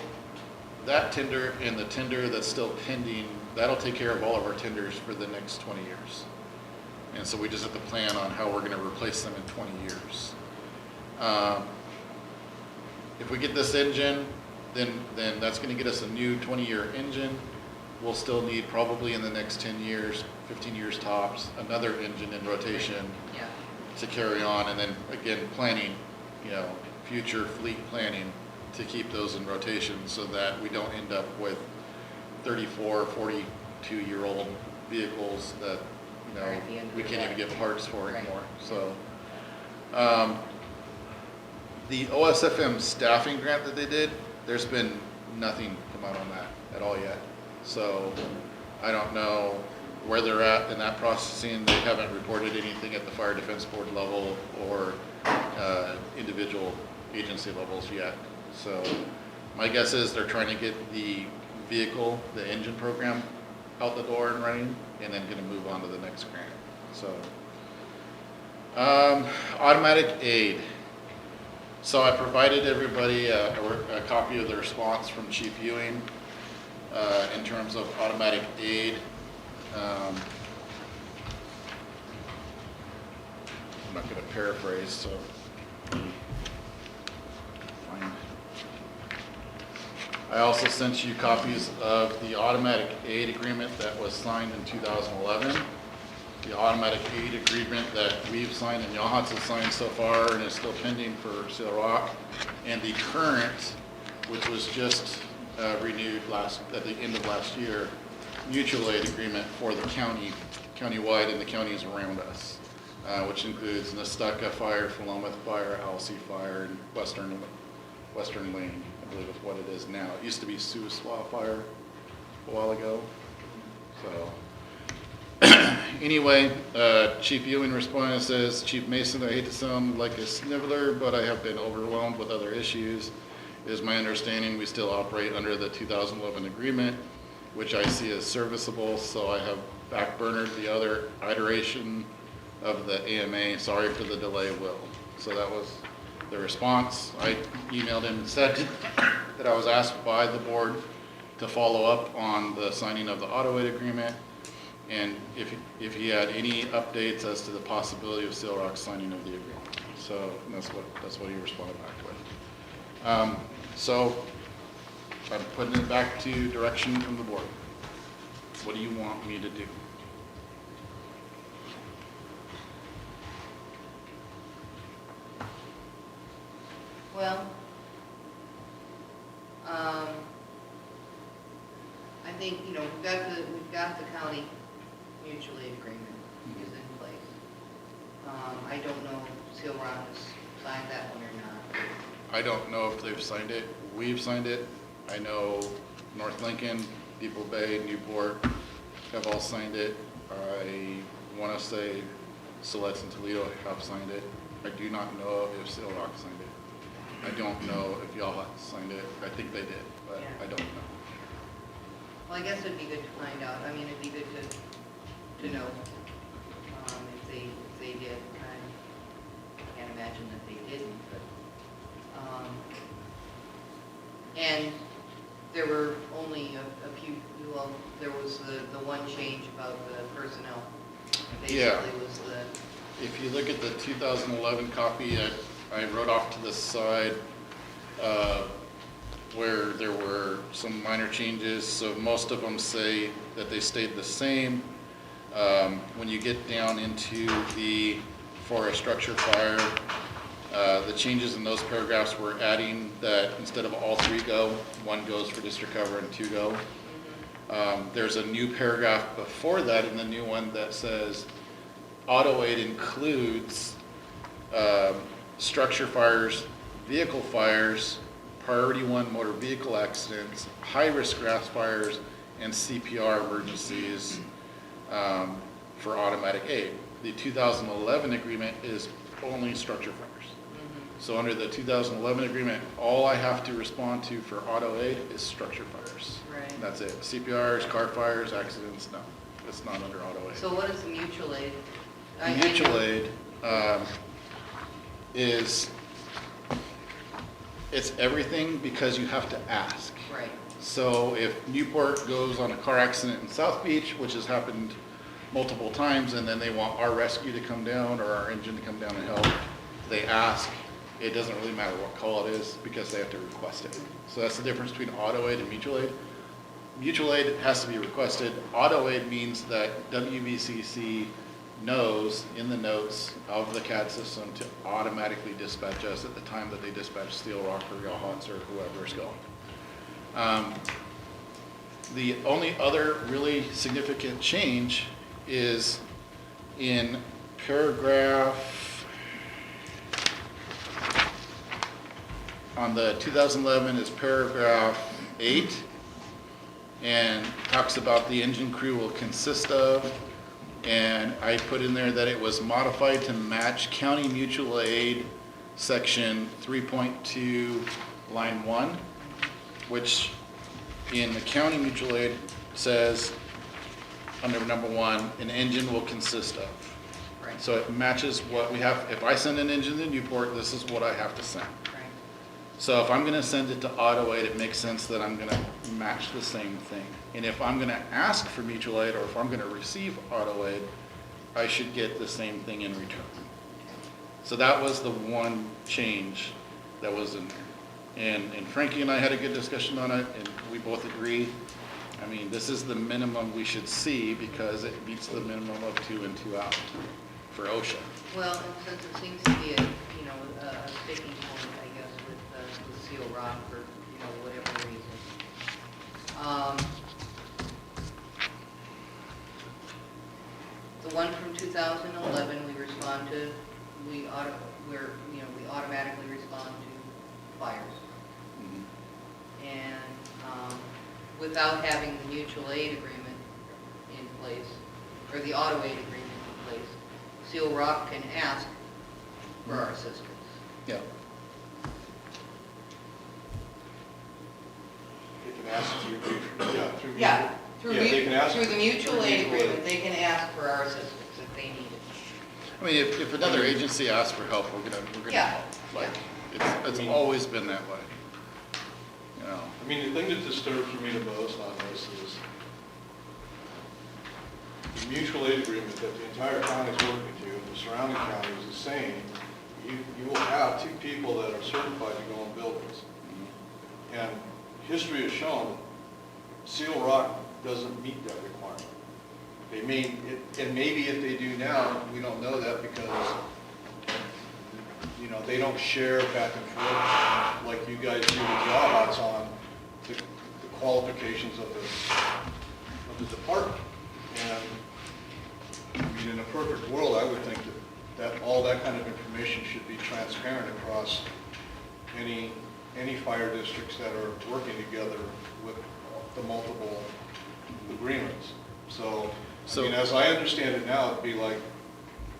that tender and the tender that's still pending, that'll take care of all of our tenders for the next 20 years. And so we just have to plan on how we're going to replace them in 20 years. If we get this engine, then that's going to get us a new 20-year engine. We'll still need probably in the next 10 years, 15 years tops, another engine in rotation Yeah. to carry on. And then again, planning, you know, future fleet planning to keep those in rotation so that we don't end up with 34, 42-year-old vehicles that, you know, Right, at the end of we the can't even day. get parts for Right. anymore. So, the OSFM staffing grant that they did, there's been nothing come out on that at all yet. So I don't know where they're at in that processing. They haven't reported anything at the Fire Defense Board level or individual agency levels yet. So my guess is they're trying to get the vehicle, the engine program out the door and running, and then gonna move on to the next grant, so. Automatic aid. So I provided everybody a copy of the response from Chief Ewing, in terms of automatic aid. I'm not gonna paraphrase, so. Fine. I also sent you copies of the automatic aid agreement that was signed in 2011. The automatic aid agreement that we've signed and Yahats has signed so far and is still pending for Seal Rock. And the current, which was just renewed at the end of last year, mutual aid agreement for the countywide and the counties around us, which includes Nestucca Fire, Philomath Fire, Alsea Fire, and Western Lane, I believe is what it is now. It used to be Siuslaw Fire a while ago, so. Anyway, Chief Ewing responded and says, Chief Mason, I hate to sound like a sniveler, but I have been overwhelmed with other issues. It is my understanding we still operate under the 2011 agreement, which I see as serviceable, so I have backburnered the other iteration of the AMA. Sorry for the delay, Will. So that was the response. I emailed him and said that I was asked by the board to follow up on the signing of the auto aid agreement, and if he had any updates as to the possibility of Seal Rock signing of the agreement. So that's what he responded back with. So I'm putting it back to direction from the board. What do you want me to do? Well, I think, we've got the county mutual aid agreement is in place. I don't know if Seal Rock has signed that one or not. I don't know if they've signed it. We've signed it. I know North Lincoln, Depot Bay, Newport have all signed it. I want to say Siletz and Toledo have signed it. I do not know if Seal Rock signed it. I don't know if y'all have signed it. I think they did, but I don't know. Well, I guess it'd be good to find out. I mean, it'd be good to know if they did. I can't imagine that they didn't, but, and there were only a few, well, there was the one change about the personnel. Yeah. Basically was the, If you look at the 2011 copy, I wrote off to the side where there were some minor changes. So most of them say that they stayed the same. When you get down into for a structure fire, the changes in those paragraphs were adding that instead of all three go, one goes for district cover and two go. There's a new paragraph before that in the new one that says auto aid includes structure fires, vehicle fires, priority one motor vehicle accidents, high-risk grass fires, and CPR emergencies for automatic aid. The 2011 agreement is only structure fires. So under the 2011 agreement, all I have to respond to for auto aid is structure fires. Right. And that's it. CPRs, car fires, accidents, no. It's not under auto aid. so what is the mutual aid? The mutual aid is, it's everything because you have to ask. Right. So if Newport goes on a car accident in South Beach, which has happened multiple times, and then they want our rescue to come down or our engine to come down and help, they ask. It doesn't really matter what call it is because they have to request it. So that's the difference between auto aid and mutual aid. Mutual aid has to be requested. Auto aid means that WVCC knows in the notes of the CAD system to automatically dispatch us at the time that they dispatch Steel Rock or Yahats or whoever's going. The only other really significant change is in paragraph, on the 2011 is paragraph 8, and talks about the engine crew will consist of, and I put in there that it was modified to match county mutual aid section 3.2 line 1, which in the county mutual aid says under number one, an engine will consist of. Right. So it matches what we have, if I send an engine to Newport, this is what I have to send. Right. So if I'm gonna send it to Auto Aid, it makes sense that I'm gonna match the same thing. And if I'm gonna ask for mutual aid, or if I'm gonna receive Auto Aid, I should get the same thing in return. So that was the one change that was in there. And Frankie and I had a good discussion on it, and we both agree. I mean, this is the minimum we should see because it meets the minimum of 2 in, 2 out for OSHA. Well, and since it seems to be a, you know, a sticking point, I guess, with Seal Rock for, you know, whatever reason. The one from 2011, we respond to, we automatically respond to fires. And without having the mutual aid agreement in place, or the auto aid agreement in place, Seal Rock can ask for our assistance. Yeah. They can ask through. Yeah, through they can ask through the mutual aid mutual aid. agreement, they can ask for our assistance if they need it. I mean, if another agency asks for help, we're gonna Yeah. help. Like, it's I mean- always been that way. You know, I mean, the thing that disturbs me the most on this is the mutual aid agreement that the entire county is working to, and the surrounding counties is saying, you will have 2 people that are certified to go in buildings. And history has shown Seal Rock doesn't meet that requirement. They may, and maybe if they do now, we don't know that because, you know, they don't share back and forth like you guys do with job outs on the qualifications of the department. And I mean, in a perfect world, I would think that all that kind of information should be transparent across any fire districts that are working together with the multiple agreements. So, I mean, as I understand it now, it'd be like,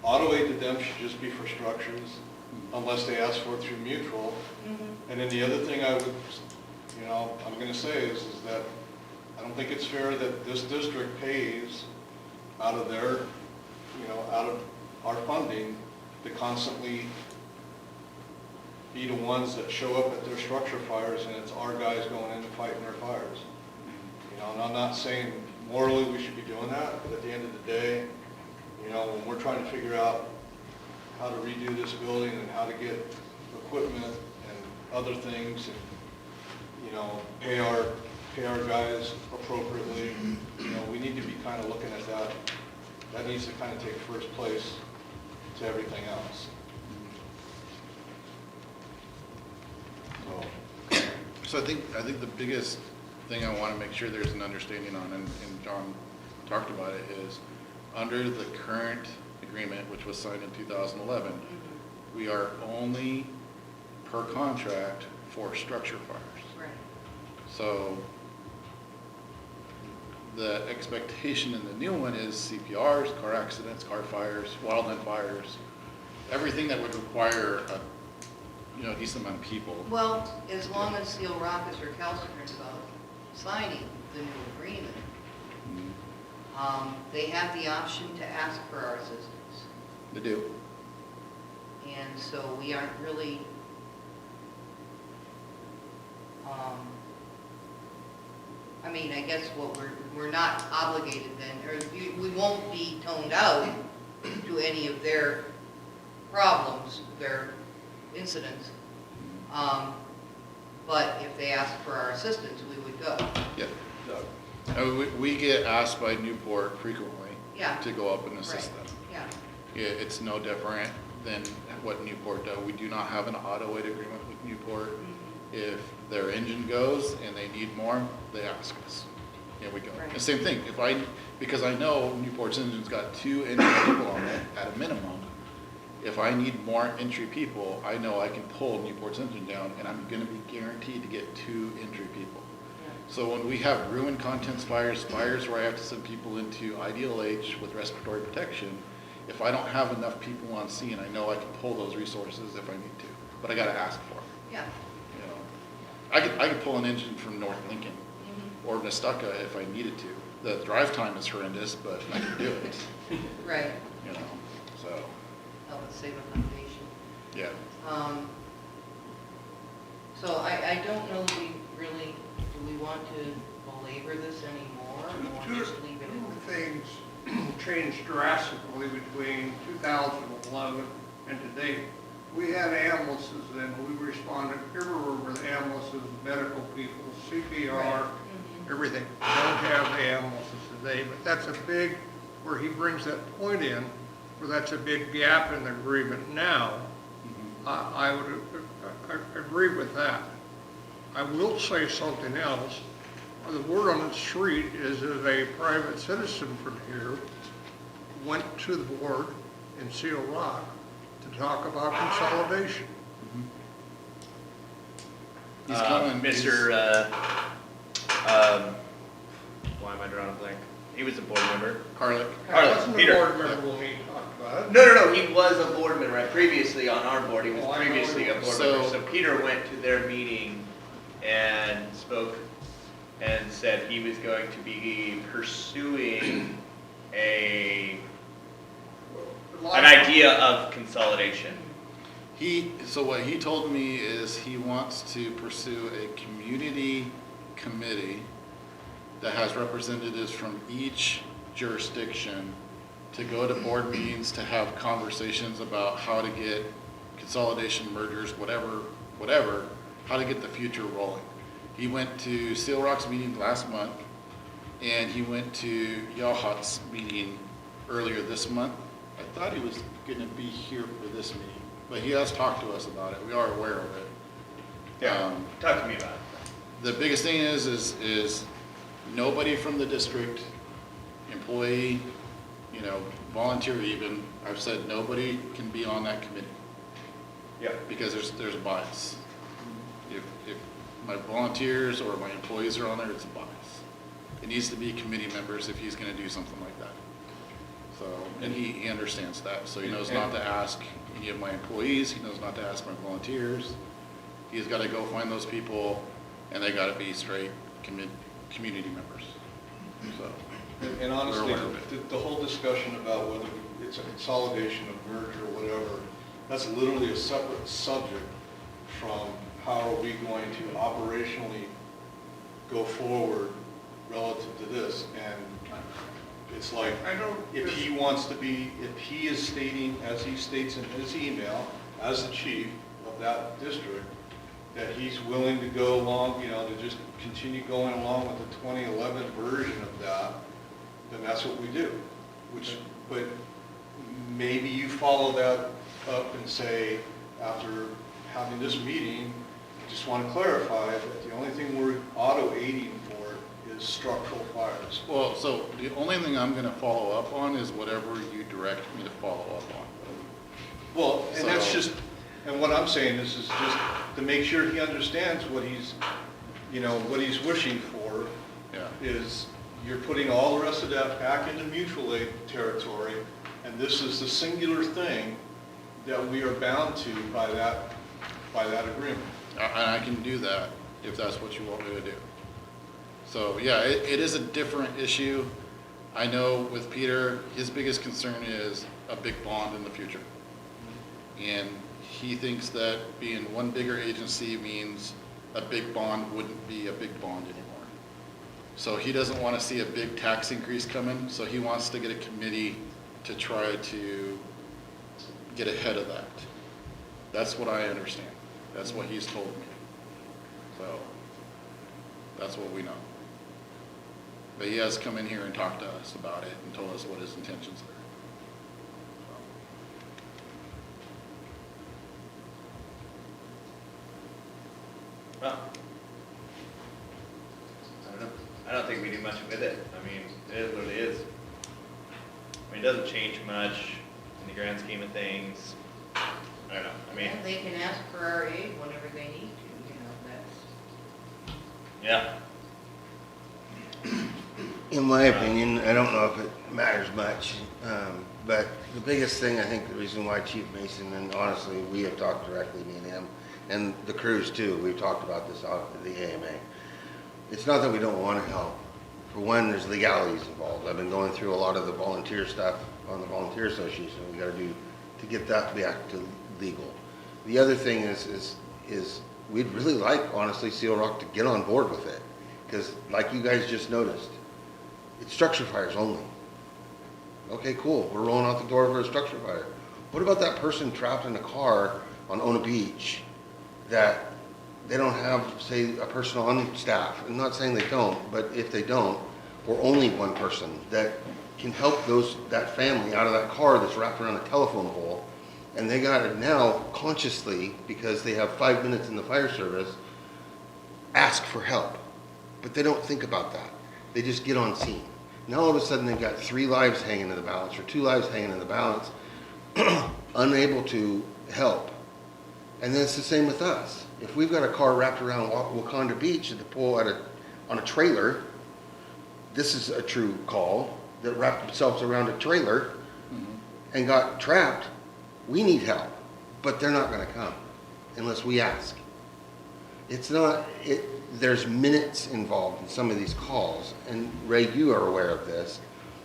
auto aid to them should just be for structures, unless they ask for it through mutual. And then the other thing I would, you know, I'm gonna say is that I don't think it's fair that this district pays out of their, you know, out of our funding to constantly be the ones that show up at their structure fires, and it's our guys going in and fighting their fires. You know, and I'm not saying morally we should be doing that, but at the end of the day, you know, when we're trying to figure out how to redo this building and how to get equipment and other things, and, you know, pay our guys appropriately, you know, we need to be kind of looking at that. That needs to kind of take first place to everything else. so I think the biggest thing I want to make sure there's an understanding on, and John talked about it, is under the current agreement, which was signed in 2011, we are only per contract for structure fires. Right. So the expectation in the new one is CPRs, car accidents, car fires, wildland fires, everything that would require a, you know, decent amount of people. Well, as long as Seal Rock is recalcitrant about signing the new agreement, they have the option to ask for our assistance. They do. And so we aren't really, I mean, I guess what we're not obligated then, or we won't be toned out to any of their problems, their incidents. But if they ask for our assistance, we would go. Yeah. We get asked by Newport frequently Yeah. to go up and assist Right. them. Yeah. It's no different than what Newport does. We do not have an auto aid agreement with Newport. If their engine goes and they need more, they ask us. Here we go. Right. The same thing, because I know Newport's engine's got 2 entry people on it at a minimum. If I need more entry people, I know I can pull Newport's engine down, and I'm gonna be guaranteed to get 2 entry people. So when we have ruin contents fires, fires where I have to send people into IDLH with respiratory protection, if I don't have enough people on scene, I know I can pull those resources if I need to, but I gotta ask for it. Yeah. You know, I could pull an engine from North Lincoln or Nestucca if I needed to. The drive time is horrendous, but I can do it, Right, you know, so, help us save a foundation. yeah. So I don't know, do we want to belabor this anymore, or just leave it? Two things changed drastically between 2011 and today. We had ambulances then, we responded everywhere with ambulances, medical people, CPR, Right. everything. We don't have the ambulances today, but that's a big, where he brings that point in, where that's a big gap in the agreement now. I would agree with that. I will say something else. The word on the street is that a private citizen from here went to the board in Seal Rock to talk about consolidation. He's coming. Mr., why am I drawing a blank? He was a board member. Harlech. Harlech, I wasn't a Peter. board member when he talked about it. No, he was a board member, right? Previously on our board, he was Oh, I know previously he a board was. member. So- So Peter went to their meeting and spoke and said he was going to be pursuing an idea of consolidation. So what he told me is he wants to pursue a community committee that has representatives from each jurisdiction to go to board meetings to have conversations about how to get consolidation, mergers, whatever, how to get the future rolling. He went to Seal Rock's meeting last month, and he went to Yachats meeting earlier this month. I thought he was gonna be here for this meeting, but he has talked to us about it. We are aware of it. Talk to me about it. The biggest thing is nobody from the district, employee, you know, volunteer even, I've said nobody can be on that committee Yeah. because there's a bias. If my volunteers or my employees are on there, it's a bias. It needs to be committee members if he's gonna do something like that. So, and he understands that, so he knows not to ask any of my employees, he knows not to ask my volunteers. He's gotta go find those people, and they gotta be straight community members, so. And honestly, We're aware of it. the whole discussion about whether it's a consolidation, a merger, or whatever, that's literally a separate subject from how are we going to operationally go forward relative to this. And it's like, I don't, if he wants to be, if he is stating, as he states in his email, as the chief of that district, that he's willing to go along, you know, to just continue going along with the 2011 version of that, then that's what we do. But maybe you follow that up and say, after having this meeting, I just want to clarify that the only thing we're auto-aiding for is structural fires. Well, so the only thing I'm gonna follow up on is whatever you direct me to follow up on. Well, and that's So- just, and what I'm saying is just to make sure he understands what he's, you know, what he's wishing for Yeah. is you're putting all the rest of that back into mutual aid territory, and this is the singular thing that we are bound to by that agreement. And I can do that if that's what you want me to do. So, yeah, it is a different issue. I know with Peter, his biggest concern is a big bond in the future. And he thinks that being one bigger agency means a big bond wouldn't be a big bond anymore. So he doesn't want to see a big tax increase coming, so he wants to get a committee to try to get ahead of that. That's what I understand. That's what he's told me. So, that's what we know. But he has come in here and talked to us about it and told us what his intentions are. Well, I don't know. I don't think we do much with it. I mean, it is what it is. I mean, it doesn't change much in the grand scheme of things. I don't know. I mean, And they can ask for our aid whenever they need to, you know, that's. yeah. In my opinion, I don't know if it matters much, but the biggest thing, I think the reason why Chief Mason, and honestly, we have talked directly, me and him, and the crews too, we've talked about this out at the AMA. it's not that we don't want to help. For one, there's legalities involved. I've been going through a lot of the volunteer stuff on the volunteer association we gotta do to get that back to legal. The other thing is we'd really like, honestly, Seal Rock to get on board with it. Because like you guys just noticed, it's structure fires only. Okay, cool, we're rolling out the door for a structure fire. What about that person trapped in a car on Ona Beach that they don't have, say, a person on staff? I'm not saying they don't, but if they don't, or only one person that can help that family out of that car that's wrapped around a telephone pole, and they got it now consciously, because they have 5 minutes in the fire service, ask for help. But they don't think about that. They just get on scene. Now all of a sudden they've got 3 lives hanging in the balance, or 2 lives hanging in the balance, unable to help. And then it's the same with us. If we've got a car wrapped around Wakanda Beach at the pole on a trailer, this is a true call, that wrapped themselves around a trailer and got trapped, we need help. But they're not gonna come unless we ask. There's minutes involved in some of these calls, and Ray, you are aware of this.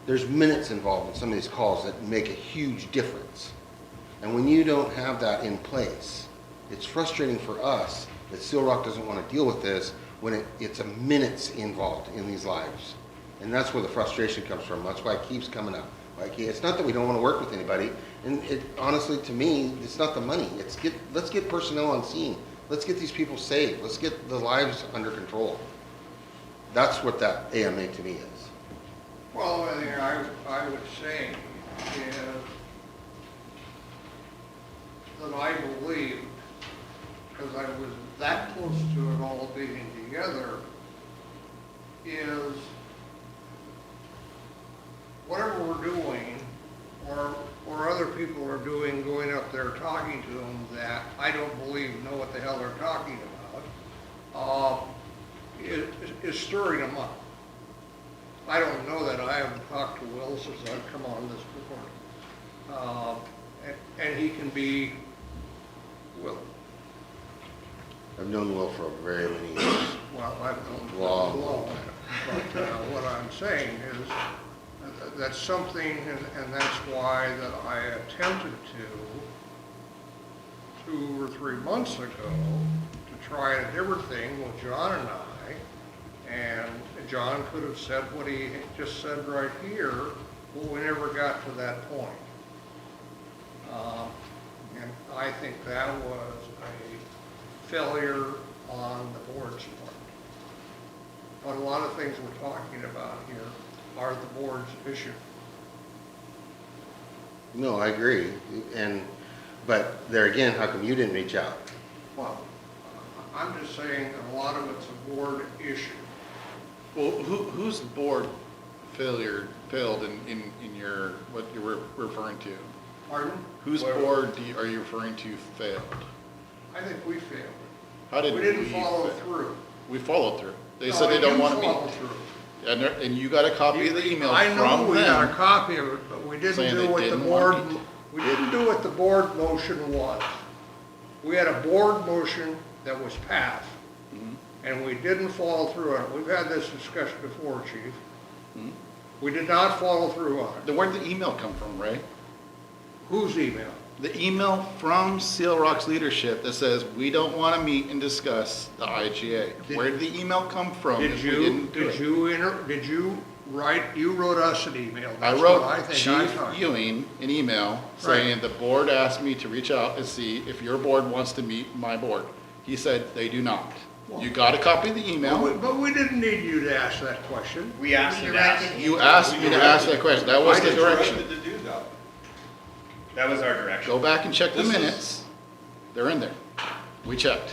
There's minutes involved in some of these calls that make a huge difference. And when you don't have that in place, it's frustrating for us that Seal Rock doesn't want to deal with this when it's a minutes involved in these lives. And that's where the frustration comes from. That's why it keeps coming up. Like, it's not that we don't want to work with anybody. And honestly, to me, it's not the money. Let's get personnel on scene. Let's get these people saved. Let's get the lives under control. That's what that AMA to me is. Well, the thing I would say is that I believe, because I was that close to it all being together, is whatever we're doing, or other people are doing, going up there talking to them that I don't believe know what the hell they're talking about, is stirring them up. I don't know that. I haven't talked to Will since I've come on this board. And he can be, Will. I've known Will for very many years. Well, I've known him Long, a long time. But what I'm saying is that's something, and that's why that I attempted to 2 or 3 months ago to try a different thing with John and I. And John could have said what he just said right here, but we never got to that point. And I think that was a failure on the board's part. But a lot of things we're talking about here are the board's issue. No, I agree. But there again, how come you didn't reach out? Well, I'm just saying that a lot of it's a board issue. Well, whose board failed in your, what you're referring to? Pardon? Whose board are you referring to failed? I think we failed. How did We didn't follow fail? through. We followed through. They No, said they don't you want to followed meet. through. And you got a copy of the email I know from we got a them. copy of it, but we didn't saying do they what the didn't board, want me we didn't do what the board motion was. We had a board motion that was passed, and we didn't follow through on it. We've had this discussion before, Chief. We did not follow through on it. Then where'd the email come from, Ray? Whose email? The email from Seal Rock's leadership that says, we don't want to meet and discuss the IGA. Where did the email come from? Did if we you, didn't do it? did you write, you wrote us an email. I That's wrote what I think I Chief talked. Ewing an email saying the board asked me to reach out and see if your board wants to meet my board. He said they do not. You got a copy of the email? But we didn't need you to ask that question. We asked You him to ask. directed You asked me to ask that question. That was I the just direction. to do that. That was our direction. Go back and check the This is- minutes. They're in there. We checked.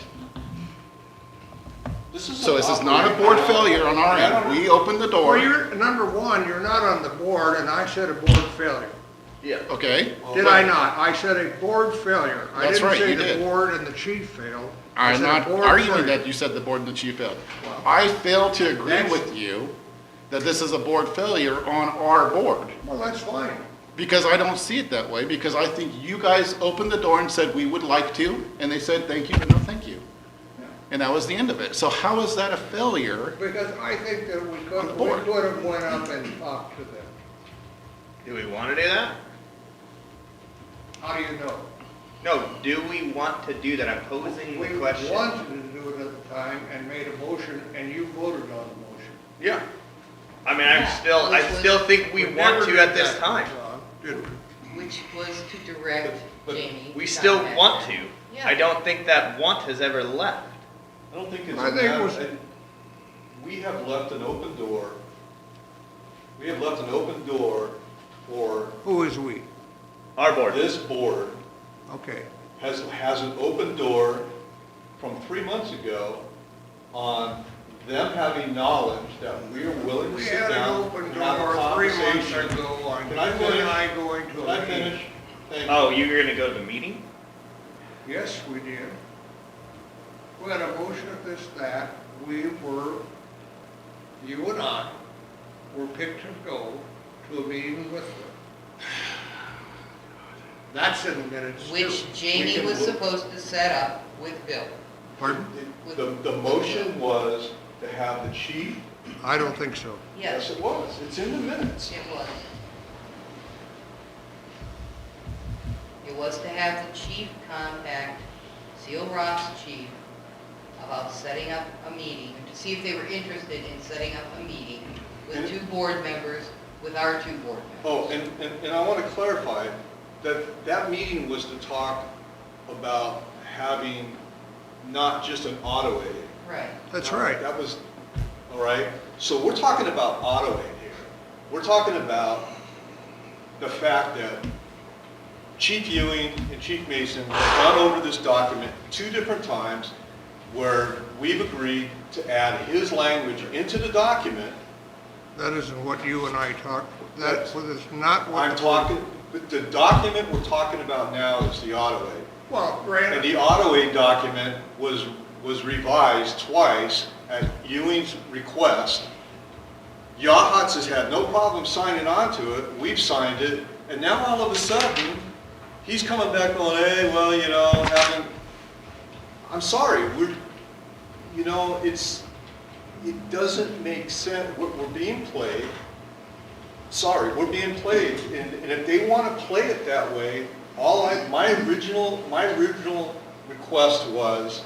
This is So this is not a board failure on our end. We opened the Well, door. you're, number one, you're not on the board, and I said a board failure. Yeah, okay. Did I not? I said a board failure. I That's didn't right, say you the did. board and the chief failed. I I'm said a not board arguing failure. that you said the board and the chief failed. I fail to agree That's- with you that this is a board failure on our board. Well, that's fine. Because I don't see it that way, because I think you guys opened the door and said we would like to, and they said thank you, but no thank you. And that was the end of it. So how is that a failure? Because I think that we On the could board. have went up and talked to them. Do we want to do that? How do you know? No, do we want to do that? I'm posing We the question. wanted to do it at the time and made a motion, and you voted on the motion. Yeah. I mean, Yeah, I still think we want never to did at this that, time. John, did we? Which was to direct But Jamie. We to still contact want them. to. Yeah. I don't think that want has ever left. I don't think it's I a think it matter, was- we have left an open door. We have left an open door for Who is we? Our board. this board Okay. has an open door from 3 months ago on them having knowledge that we are willing to We sit had an down open and have a door 3 months conversation. ago on you Can I finish? and I going to Can a I meeting. finish? Thank you. Oh, you were gonna go to the meeting? Yes, we did. We had a motion of this, that, you and I, were picked to go to a meeting with them. That's in the minutes too. Which Jamie can was look- supposed to set up with Bill. Pardon? The motion was to have the chief, I don't think so. yes, it was, it's in the minutes. It was. It was to have the chief contact Seal Rock's chief about setting up a meeting, to see if they were interested in setting up a meeting with two board members, with our two board members. Oh, and I want to clarify that that meeting was to talk about having not just an auto aid. Right. That's right. That was, all right, so we're talking about auto aid here. We're talking about the fact that Chief Ewing and Chief Mason have gone over this document 2 different times where we've agreed to add his language into the document. That isn't what you and I talked, that was not what. I'm talking, the document we're talking about now is the auto aid. Well, And granted, the auto aid document was revised twice at Ewing's request. Yahats has had no problem signing on to it, we've signed it, and now all of a sudden, he's coming back going, hey, well, you know, I'm sorry, it doesn't make sense, we're being played. Sorry, we're being played, and if they want to play it that way, my original request was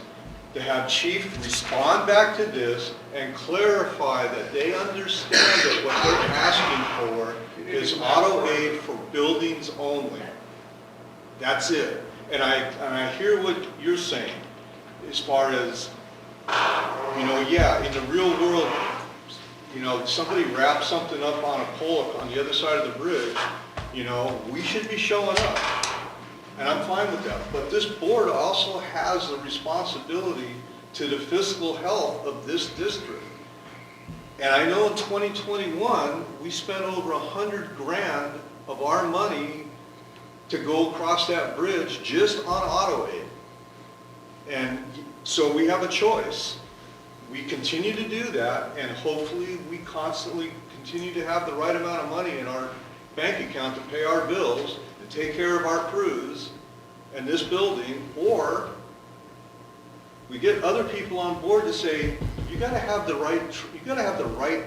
to have Chief respond back to this and clarify that they understand that what they're asking for is auto aid for buildings only. That's it. And I hear what you're saying as far as, yeah, in the real world, somebody wraps something up on a pole on the other side of the bridge, we should be showing up. And I'm fine with that. But this board also has the responsibility to the fiscal health of this district. And I know in 2021, we spent over $100,000 of our money to go across that bridge just on auto aid. And so we have a choice. We continue to do that, and hopefully we constantly continue to have the right amount of money in our bank account to pay our bills, to take care of our crews and this building, or we get other people on board to say, you gotta have the right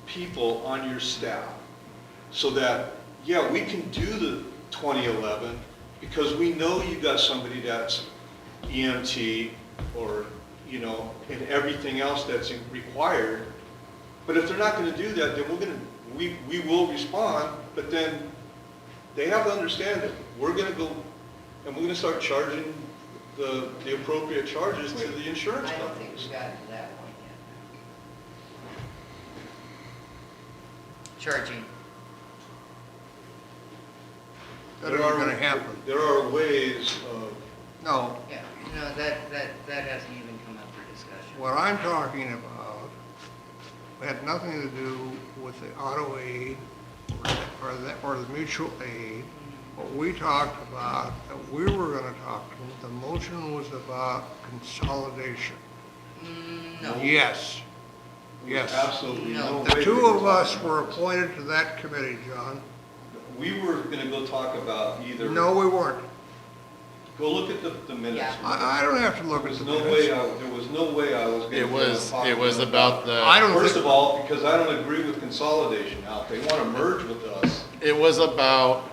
people on your staff, so that, yeah, we can do the 2011, because we know you got somebody that's EMT or, and everything else that's required. But if they're not gonna do that, then we will respond, but then they have to understand that we're gonna go, and we're gonna start charging the appropriate charges to the insurance I don't think companies. we got to that point yet. Charging. that isn't gonna happen. There are ways of, No, Yeah, that hasn't even come up for discussion. what I'm talking about had nothing to do with the auto aid or the mutual aid. What we talked about, that we were gonna talk to, the motion was about consolidation. No. Yes, yes. absolutely No. no The way. two we of us talk were about this. appointed to that committee, John. We were gonna go talk about either. No, we weren't. Go look at the minutes. Yeah. I don't have to look There at was the no minutes. way, there was no way I was gonna. It was about I the, don't First think- of all, because I don't agree with consolidation. Now, if they want to merge with us, it was about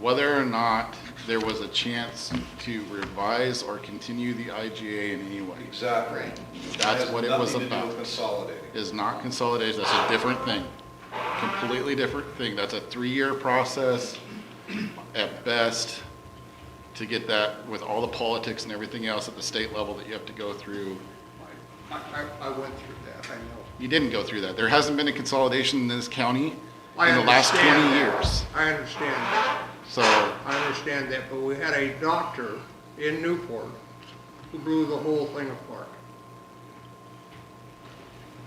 whether or not there was a chance to revise or continue the IGA in any way. exactly. Right. That's what it was Has nothing to do about. with consolidating. Is not consolidation, that's a different thing. Completely different thing. That's a 3-year process at best to get that with all the politics and everything else at the state level that you have to go through. I went through that, I know. You didn't go through that. There hasn't been a consolidation in this county I in the last 20 understand that. years. I understand that. So, I understand that, but we had a doctor in Newport who blew the whole thing apart.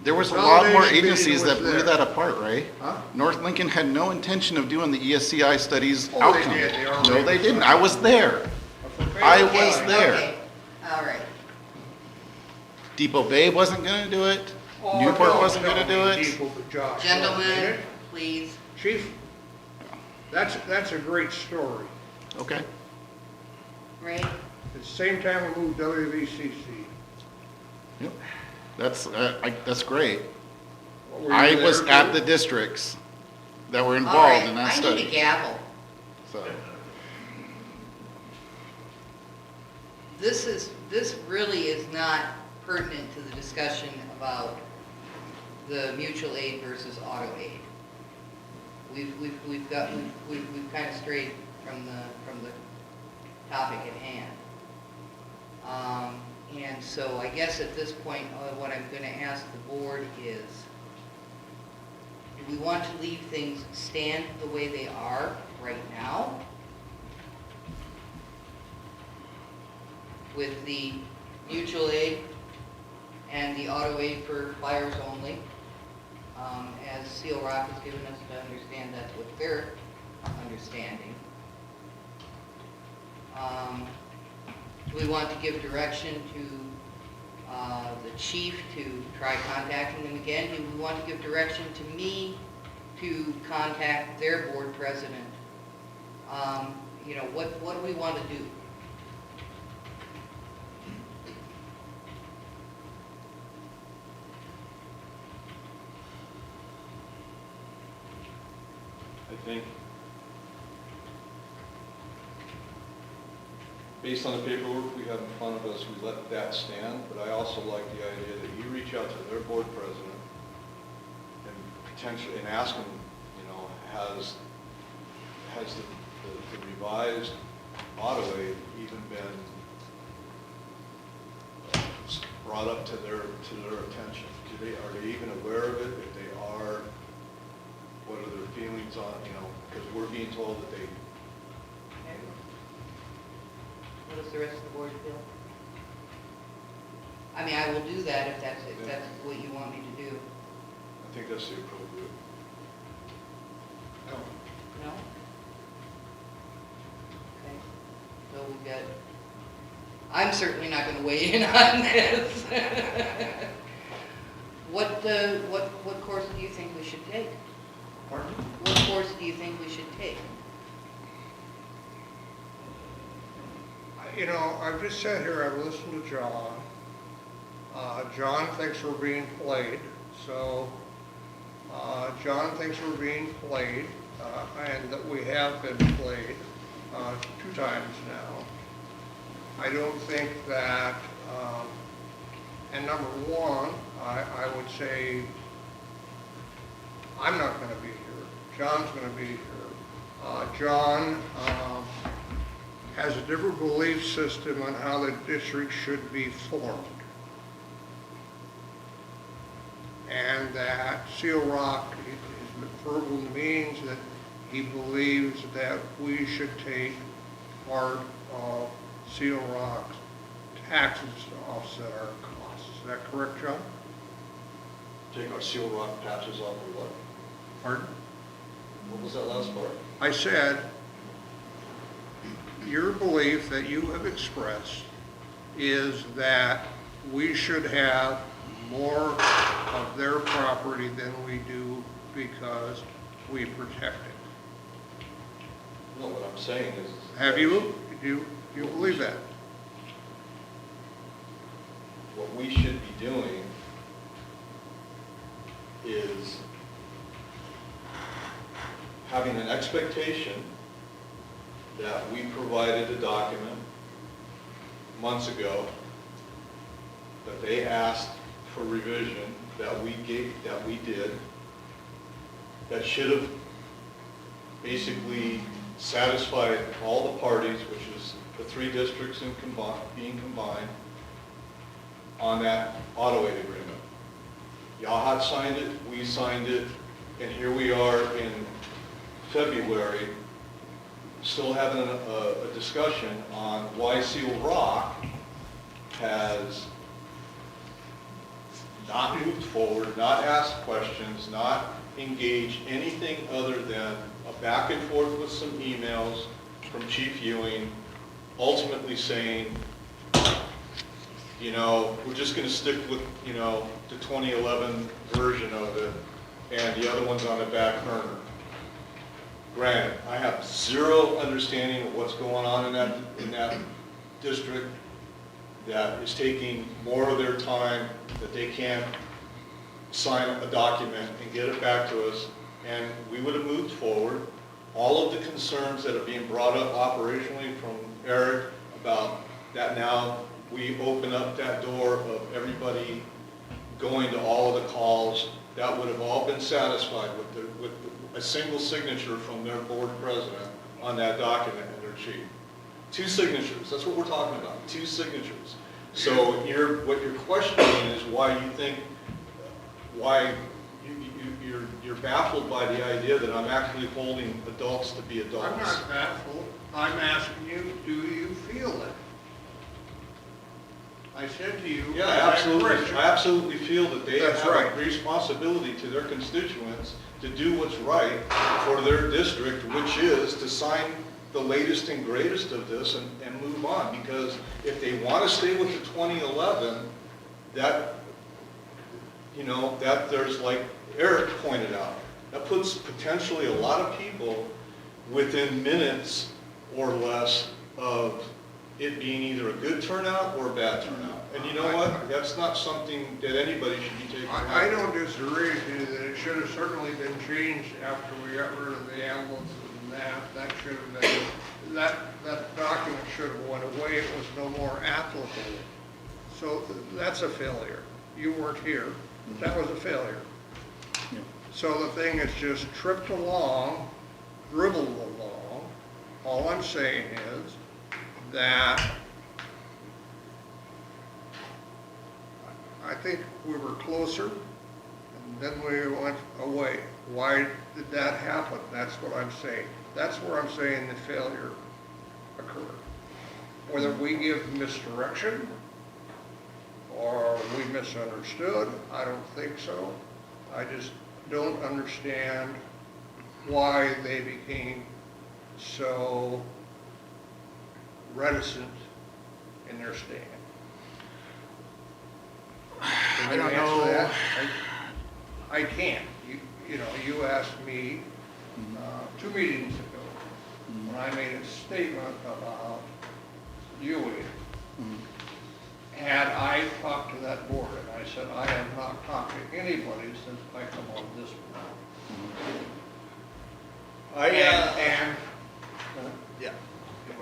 there was a lot more Consolidation agencies meeting that was blew there. that apart, Ray. Huh? North Lincoln had no intention of doing the ESCI studies Oh, they outcome. did. They already No, they didn't. decided. I was there. I Okay, was there. okay. All right. Depot Bay wasn't gonna do it. Oh, Newport don't wasn't tell gonna do me it. people, but Josh, did Gentlemen, it? please. Chief, that's a great story. Okay. Ray? At the same time we moved WVCC. Yep. That's great. What were you I there was to at do? the districts that were All involved right, in that I need a study. gavel. So, This really is not pertinent to the discussion about the mutual aid versus auto aid. We've kind of strayed from the topic at hand. And so I guess at this point, what I'm gonna ask the board is, do we want to leave things stand the way they are right now? With the mutual aid and the auto aid for fires only, as Seal Rock has given us to understand that's what they're understanding. Do we want to give direction to the chief to try contacting them again? Do we want to give direction to me to contact their board president? You know, what do we want to do? I think, based on the paperwork we have in front of us, we let that stand, but I also like the idea that you reach out to their board president and potentially, and ask them, you know, has the revised auto aid even been brought up to their attention? Are they even aware of it? If they are, what are their feelings on, you know, because we're being told that they, What does the rest of the board feel? I mean, I will do that if that's what you want me to do. I think that's the appropriate. No? Okay, so we've got, I'm certainly not gonna weigh in on this. What course do you think we should take? Pardon? What course do you think we should take? You know, I've just sat here, I've listened to John. John thinks we're being played, so, John thinks we're being played, and that we have been played, 2 times now. I don't think that, and number one, I would say, I'm not gonna be here, John's gonna be here. John, has a different belief system on how the district should be formed. And that Seal Rock is verbal means that he believes that we should take part of Seal Rock's taxes to offset our costs. Is that correct, John? Take our Seal Rock patches off or what? Pardon? What was that last part? I said, your belief that you have expressed is that we should have more of their property than we do because we protect it. No, what I'm saying is. Have you? You believe that? What we should be doing is having an expectation that we provided a document months ago that they asked for revision, that we did, that should have basically satisfied all the parties, which is the 3 districts being combined, on that auto aid agreement. Y'all had signed it, we signed it, and here we are in February, still having a discussion on why Seal Rock has not moved forward, not asked questions, not engaged anything other than a back and forth with some emails from Chief Ewing, ultimately saying, you know, we're just going to stick with, you know, the 2011 version of it, and the other one's on the back burner. Granted, I have zero understanding of what's going on in that district that is taking more of their time, that they can't sign a document and get it back to us, and we would have moved forward. All of the concerns that are being brought up operationally from Eric about that now we open up that door of everybody going to all of the calls, that would have all been satisfied with a single signature from their board president on that document and their chief. 2 signatures, that's what we're talking about, 2 signatures. So what you're questioning is why you think, you're baffled by the idea that I'm actually holding adults to be adults. I'm not baffled. I'm asking you, do you feel it? I said to you. Yeah, absolutely. I absolutely feel that they That's have right. a responsibility to their constituents to do what's right for their district, which is to sign the latest and greatest of this and move on. Because if they want to stay with the 2011, that, you know, that there's, like Eric pointed out, that puts potentially a lot of people within minutes or less of it being either a good turnout or a bad turnout. And you know what? That's not something that anybody should be taking. I don't disagree with you that it should have certainly been changed after we got rid of the ambulances and that should have been, that document should have went away. It was no more applicable. So that's a failure. You weren't here. That was a failure. Yeah. So the thing is just tripped along, dribbled along. All I'm saying is that I think we were closer, and then we went away. Why did that happen? That's what I'm saying. That's where I'm saying the failure occurred. Whether we give misdirection or we misunderstood, I don't think so. I just don't understand why they became so reticent in their stand. Can I you don't answer know. that? I can't. You know, you asked me 2 meetings ago when I made a statement about Ewing. Had I talked to that board, and I said, I have not talked to anybody since I come on this board. And Yeah.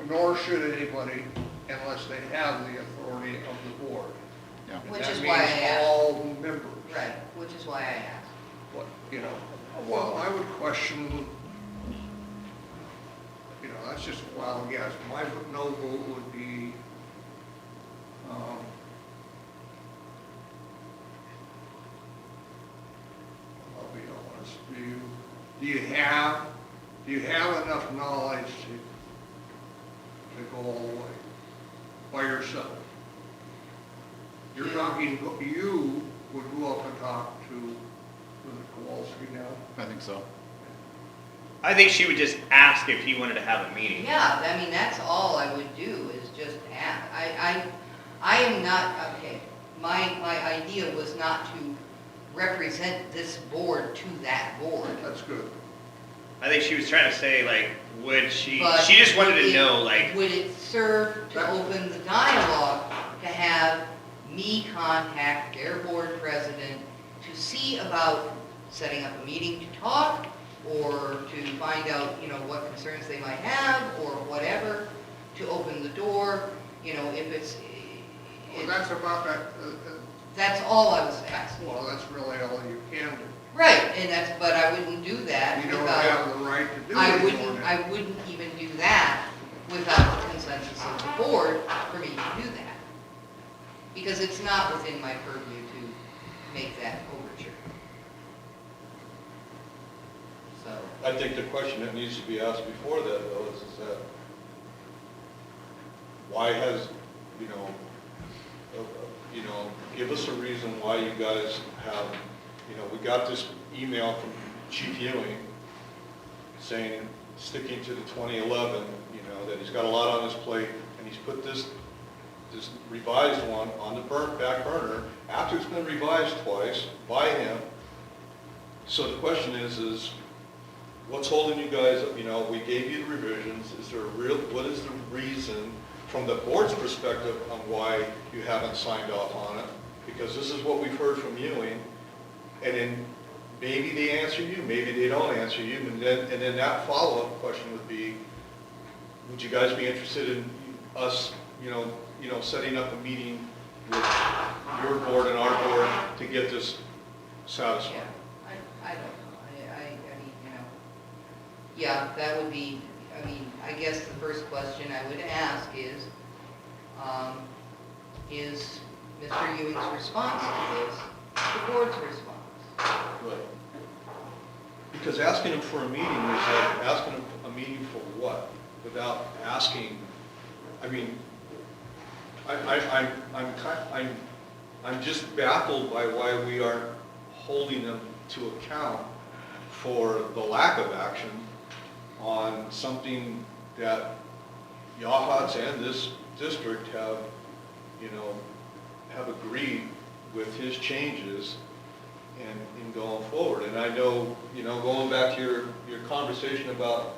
nor should anybody unless they have the authority of the board. Yeah. And Which that is why I means asked. all members. Right, which is why I asked. What, you know, well, I would question, you know, that's just a wild guess. My no vote would be, I'll be honest, do you have enough knowledge to go all the way by yourself? You're talking, you would go up and talk to Kowalski now? I think so. I think she would just ask if he wanted to have a meeting. Yeah, I mean, that's all I would do is just ask. I am not, okay, my idea was not to represent this board to that board. That's good. I think she was trying to say, like, would she But just wanted would to it- know, like, Would it serve to open the dialogue to have me contact their board president to see about setting up a meeting to talk, or to find out, you know, what concerns they might have, or whatever, to open the door, you know, if it's, Well, that's about that, that's all I was asking. well, that's really all you can do. Right, and that's, but I wouldn't do that You don't without, have the right to do I it. wouldn't, I wouldn't even do that without the consensus of the board for me to do that. Because it's not within my purview to make that overture. So, I think the question that needs to be asked before that, though, is that, why has, give us a reason why you guys have, we got this email from Chief Ewing saying, sticking to the 2011, that he's got a lot on his plate, and he's put this revised one on the back burner after it's been revised twice by him. So the question is what's holding you guys up? We gave you the revisions. What is the reason from the board's perspective on why you haven't signed off on it? Because this is what we've heard from Ewing, and then maybe they answer you, maybe they don't answer you, and then that follow-up question would be, would you guys be interested in us, setting up a meeting with your board and our board to get this satisfied? yeah, I don't know, I mean, yeah, that would be, I guess the first question I would ask is Mr. Ewing's response to this the board's response? Right. Because asking them for a meeting is like asking them a meeting for what? Without asking, I'm just baffled by why we aren't holding them to account for the lack of action on something that Yachats and this district have, have agreed with his changes and in going forward. And I know, going back to your conversation about,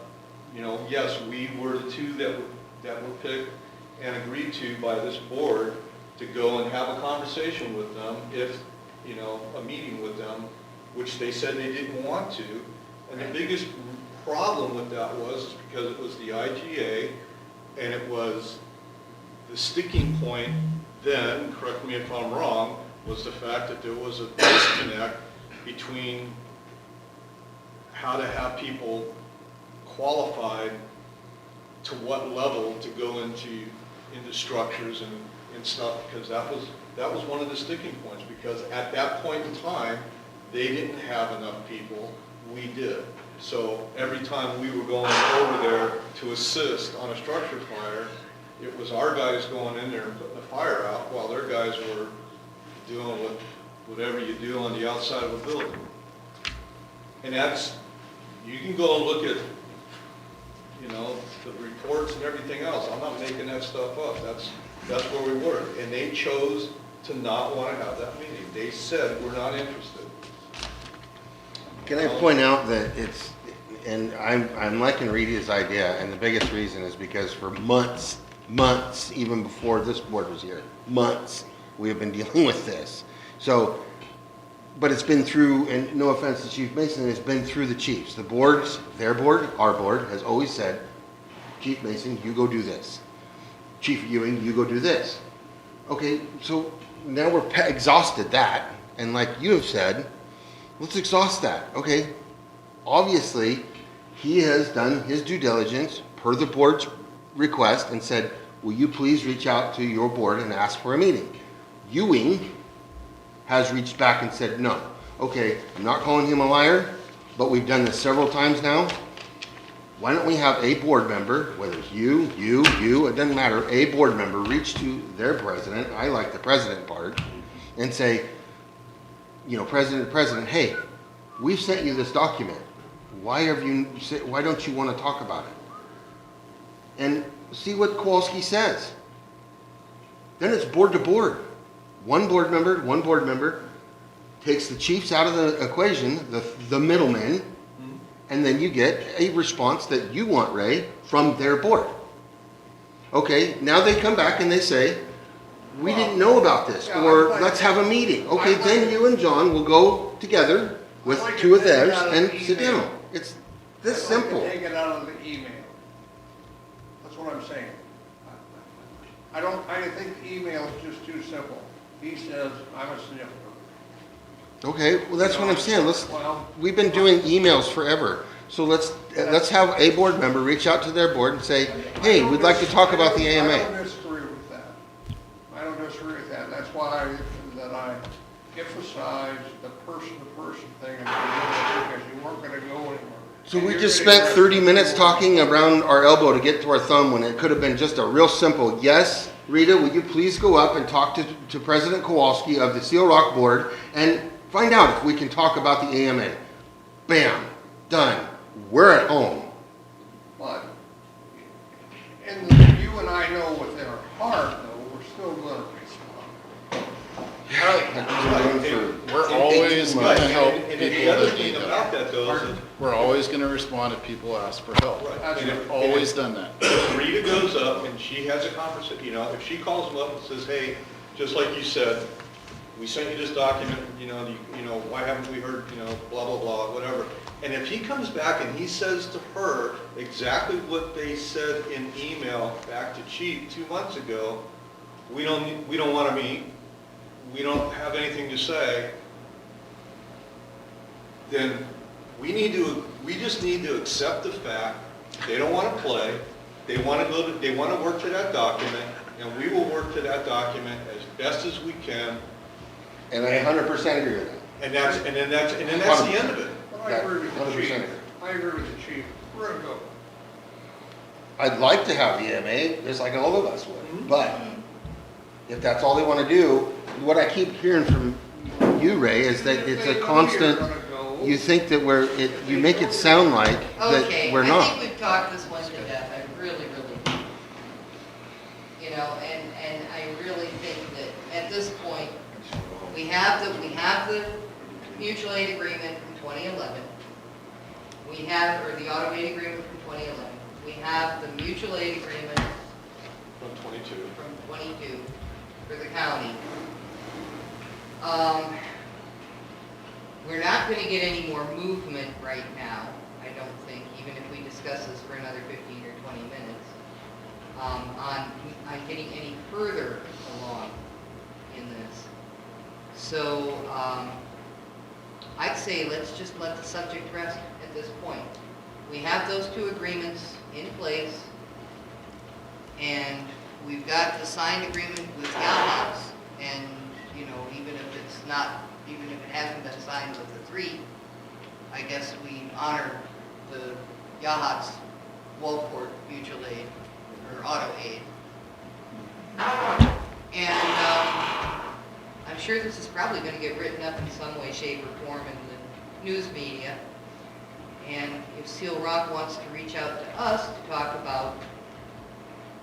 yes, we were the two that were picked and agreed to by this board to go and have a conversation with them if, a meeting with them, which they said they didn't want to. And the biggest problem with that was because it was the IGA, and it was the sticking point then, correct me if I'm wrong, was the fact that there was a disconnect between how to have people qualified to what level to go into structures and stuff, because that was one of the sticking points, because at that point in time, they didn't have enough people, we did. So every time we were going over there to assist on a structure fire, it was our guys going in there and putting the fire out while their guys were doing whatever you do on the outside of a building. And that's, you can go and look at, the reports and everything else. I'm not making that stuff up. That's where we were. And they chose to not want to have that meeting. They said, we're not interested. Can I point out that and I'm liking Rita's idea, and the biggest reason is because for months, even before this board was here, months, we have been dealing with this. So, but it's been through, and no offense to Chief Mason, it's been through the chiefs. The boards, their board, our board, has always said, Chief Mason, you go do this. Chief Ewing, you go do this. Okay, so now we're exhausted that, and like you have said, let's exhaust that. Okay, obviously, he has done his due diligence per the board's request and said, will you please reach out to your board and ask for a meeting? Ewing has reached back and said no. Okay, I'm not calling him a liar, but we've done this several times now. Why don't we have a board member, whether it's you, it doesn't matter, a board member reach to their president, I like the president part, and say, President, hey, we've sent you this document. Why don't you want to talk about it? And see what Kowalski says. Then it's board to board. One board member takes the chiefs out of the equation, the middlemen, and then you get a response that you want, Ray, from their board. Okay, now they come back and they say, we didn't know about this, Yeah, or I'd like- let's have a meeting. Okay, I'd like- then you and John will go together with I'd like two to of take it theirs out of and the sit email. down. It's this I'd like to simple. take it out of the email. That's what I'm saying. I think the email is just too simple. He says, I'm a sniffer. Okay, well, that's what I'm saying. Well, We've been doing emails forever. So let's have a board member reach out to their board and say, hey, we'd like to talk about the I AMA. don't disagree with that. I don't disagree with that. That's why I emphasize the person-to-person thing in the beginning, because you weren't gonna go anywhere. So And we you're just getting spent 30 ready minutes to- talking around our elbow to get to our thumb when it could have been just a real simple, yes, Rita, will you please go up and talk to President Kowalski of the Seal Rock Board and find out if we can talk about the AMA. Bam, done. We're at home. But, and you and I know within our heart, though, we're still gonna respond. We're always Right, gonna help and the people other that thing need about help. that though is that We're always gonna respond if people ask for help. Right. That's And right. if- Always done that. if Rita goes up and she has a conversation, if she calls them up and says, hey, just like you said, we sent you this document, why haven't we heard, blah, blah, blah, whatever. And if he comes back and he says to her exactly what they said in email back to Chief 2 months ago, we don't want to meet, we don't have anything to say, then we just need to accept the fact they don't want to play, they want to work to that document, and we will work to that document as best as we can, And I 100% agree with that. and that's the end of it. But I agree with the 100% chief. agree. I agree with the chief. We're gonna go. I'd like to have the AMA, just like all of us would, but if that's all they want to do, what I keep hearing from you, Ray, is that it's a constant, you think that you make it sound like Okay, that we're I not. think we've talked this one to death, I really do. And I really think that at this point, we have the mutual aid agreement from 2011. Or the auto aid agreement from 2011. We have the mutual aid agreement From 22. from 22 for the county. We're not gonna get any more movement right now, I don't think, even if we discuss this for another 15 or 20 minutes, on getting any further along in this. So, I'd say let's just let the subject rest at this point. We have those two agreements in place, and we've got the signed agreement with Yahoo, and, even if it hasn't been signed with the three, I guess we honor the Yahoo's Walport mutual aid, or auto aid. And, I'm sure this is probably gonna get written up in some way, shape, or form in the news media. And if Seal Rock wants to reach out to us to talk about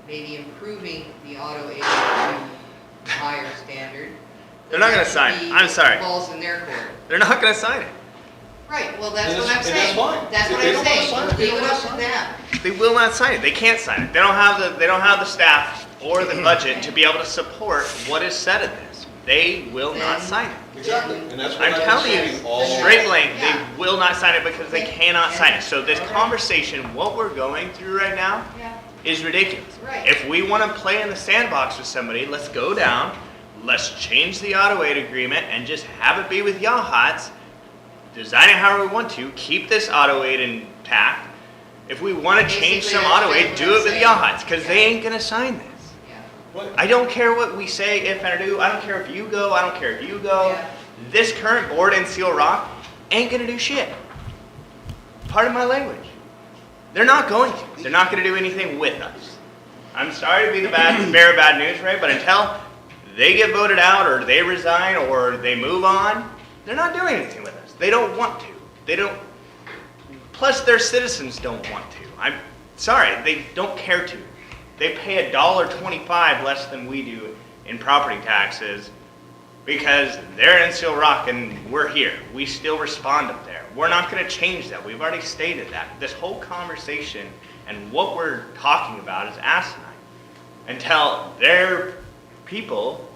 maybe improving the auto aid to a higher standard. They're not gonna then sign it. I'm sorry. Falls in their court. They're not gonna sign it. Right, well, that's And what I'm that's saying. fine. That's If what they I'm don't wanna saying. sign it, they Leave don't it wanna up to sign them. They will not sign it. They can't sign it. They don't have the staff or the budget to be able to support what is said in this. They will not Then- sign it. Exactly, and that's what I'm I've been telling saying you, all along. straight blank, Yeah. they will not sign it because they cannot sign it. So this Okay. conversation, what we're going through right now, Yeah. is ridiculous. Right. If we want to play in the sandbox with somebody, let's go down, let's change the auto aid agreement and just have it be with Yahats, design it however we want to, keep this auto aid intact. If we want to change Basically, some that's auto aid, what do I'm it with saying. Yahats, because they Yeah. ain't gonna sign this. Yeah. What? I don't care what we say, if and do, I don't care if you go, I don't care if you go. Yeah. This current board in Seal Rock ain't gonna do shit. Pardon my language. They're not going to. They're not gonna do anything with us. I'm sorry to be the bearer of bad news, Ray, but until they get voted out or they resign or they move on, they're not doing anything with us. They don't want to. They don't, plus their citizens don't want to. I'm sorry, they don't care to. They pay $1.25 less than we do in property taxes Because they're in Seal Rock and we're here. We still respond up there. We're not going to change that. We've already stated that. This whole conversation and what we're talking about is asinine. Until their people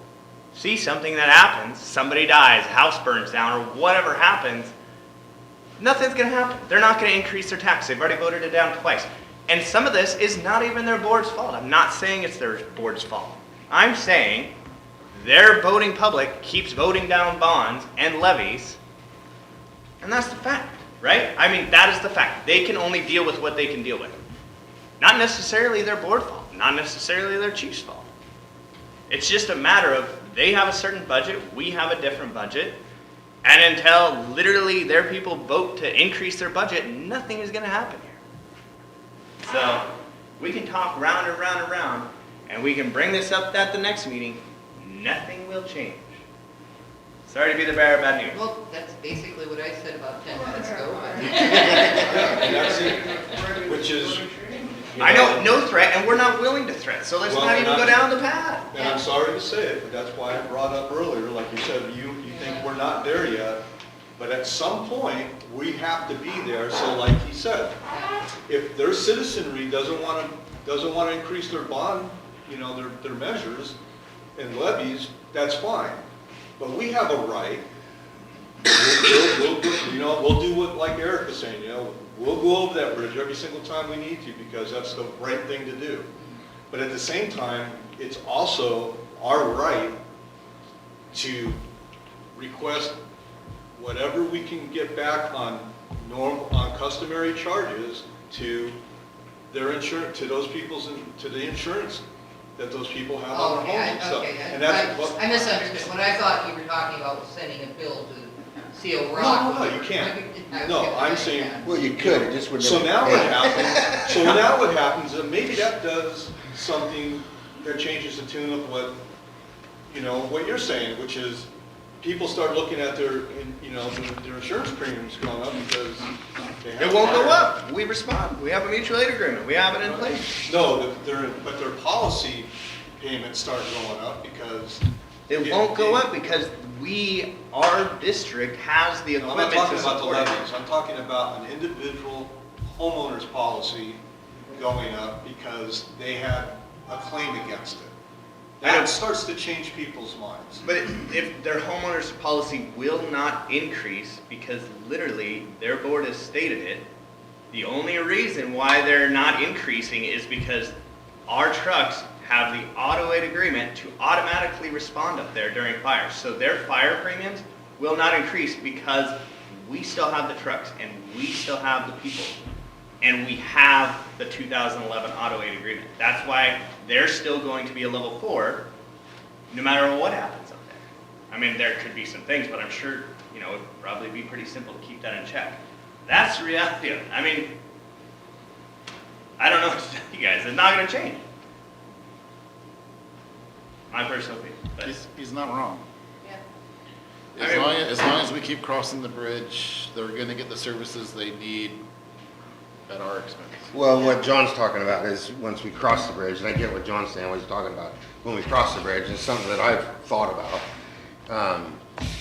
see something that happens, somebody dies, house burns down, or whatever happens, nothing's going to happen. They're not going to increase their tax. They've already voted it down twice. And some of this is not even their board's fault. I'm not saying it's their board's fault. I'm saying their voting public keeps voting down bonds and levies, and that's the fact, right? I mean, that is the fact. They can only deal with what they can deal with. Not necessarily their board fault, not necessarily their chief's fault. It's just a matter of they have a certain budget, we have a different budget, and until literally their people vote to increase their budget, nothing is going to happen here. So we can talk round and round and round, and we can bring this up at the next meeting. Nothing will change. Sorry to be the bearer of bad news. Well, that's basically what I said about 10 minutes ago. And that's it, which is. I know, no threat, and we're not willing to threat, so let's Well, not even and go I'm- down the path. And I'm sorry to say it, but that's why I brought up earlier, like you said, you think we're not there yet, but at some point, we have to be there, so like he said, if their citizenry doesn't want to increase their bond, you know, their measures and levies, that's fine. But we have a right, we'll do what, like Eric was saying, you know, we'll go over that bridge every single time we need to because that's the right thing to do. But at the same time, it's also our right to request whatever we can get back on customary charges to their insurance, to those people's, to the insurance that those people have on their homes and stuff. Okay, And that's what. I misunderstood. What I thought you were talking about was sending a bill to Seal Rock. No, you can't. I No, get what I'm you're saying, at. Well, you could, it just wouldn't. so now what happens, maybe that does something that changes the tune of what, you know, what you're saying, which is people start looking at their insurance premiums going up because they have. It won't go up. We respond. We have a mutual aid agreement. We have it in place. No, but their policy payments start going up because. It won't go up because our district has the I'm not equipment to talking about the support it. levies, I'm talking about an individual homeowner's policy going up because they had a claim against it. That starts to change people's minds. But if their homeowner's policy will not increase because literally their board has stated it, the only reason why they're not increasing is because our trucks have the auto aid agreement to automatically respond up there during fires. So their fire premiums will not increase because we still have the trucks and we still have the people. And we have the 2011 auto aid agreement. That's why they're still going to be a level 4 no matter what happens up there. I mean, there could be some things, but I'm sure, you know, it would probably be pretty simple to keep that in check. That's the reality of it. I mean, I don't know what to tell you guys. It's not going to change. My personal opinion. But He's not wrong. Yeah. As long as we keep crossing the bridge, they're gonna get the services they need at our expense. Well, what John's talking about is once we cross the bridge, and I get what John's saying, what he's talking about. When we cross the bridge, it's something that I've thought about.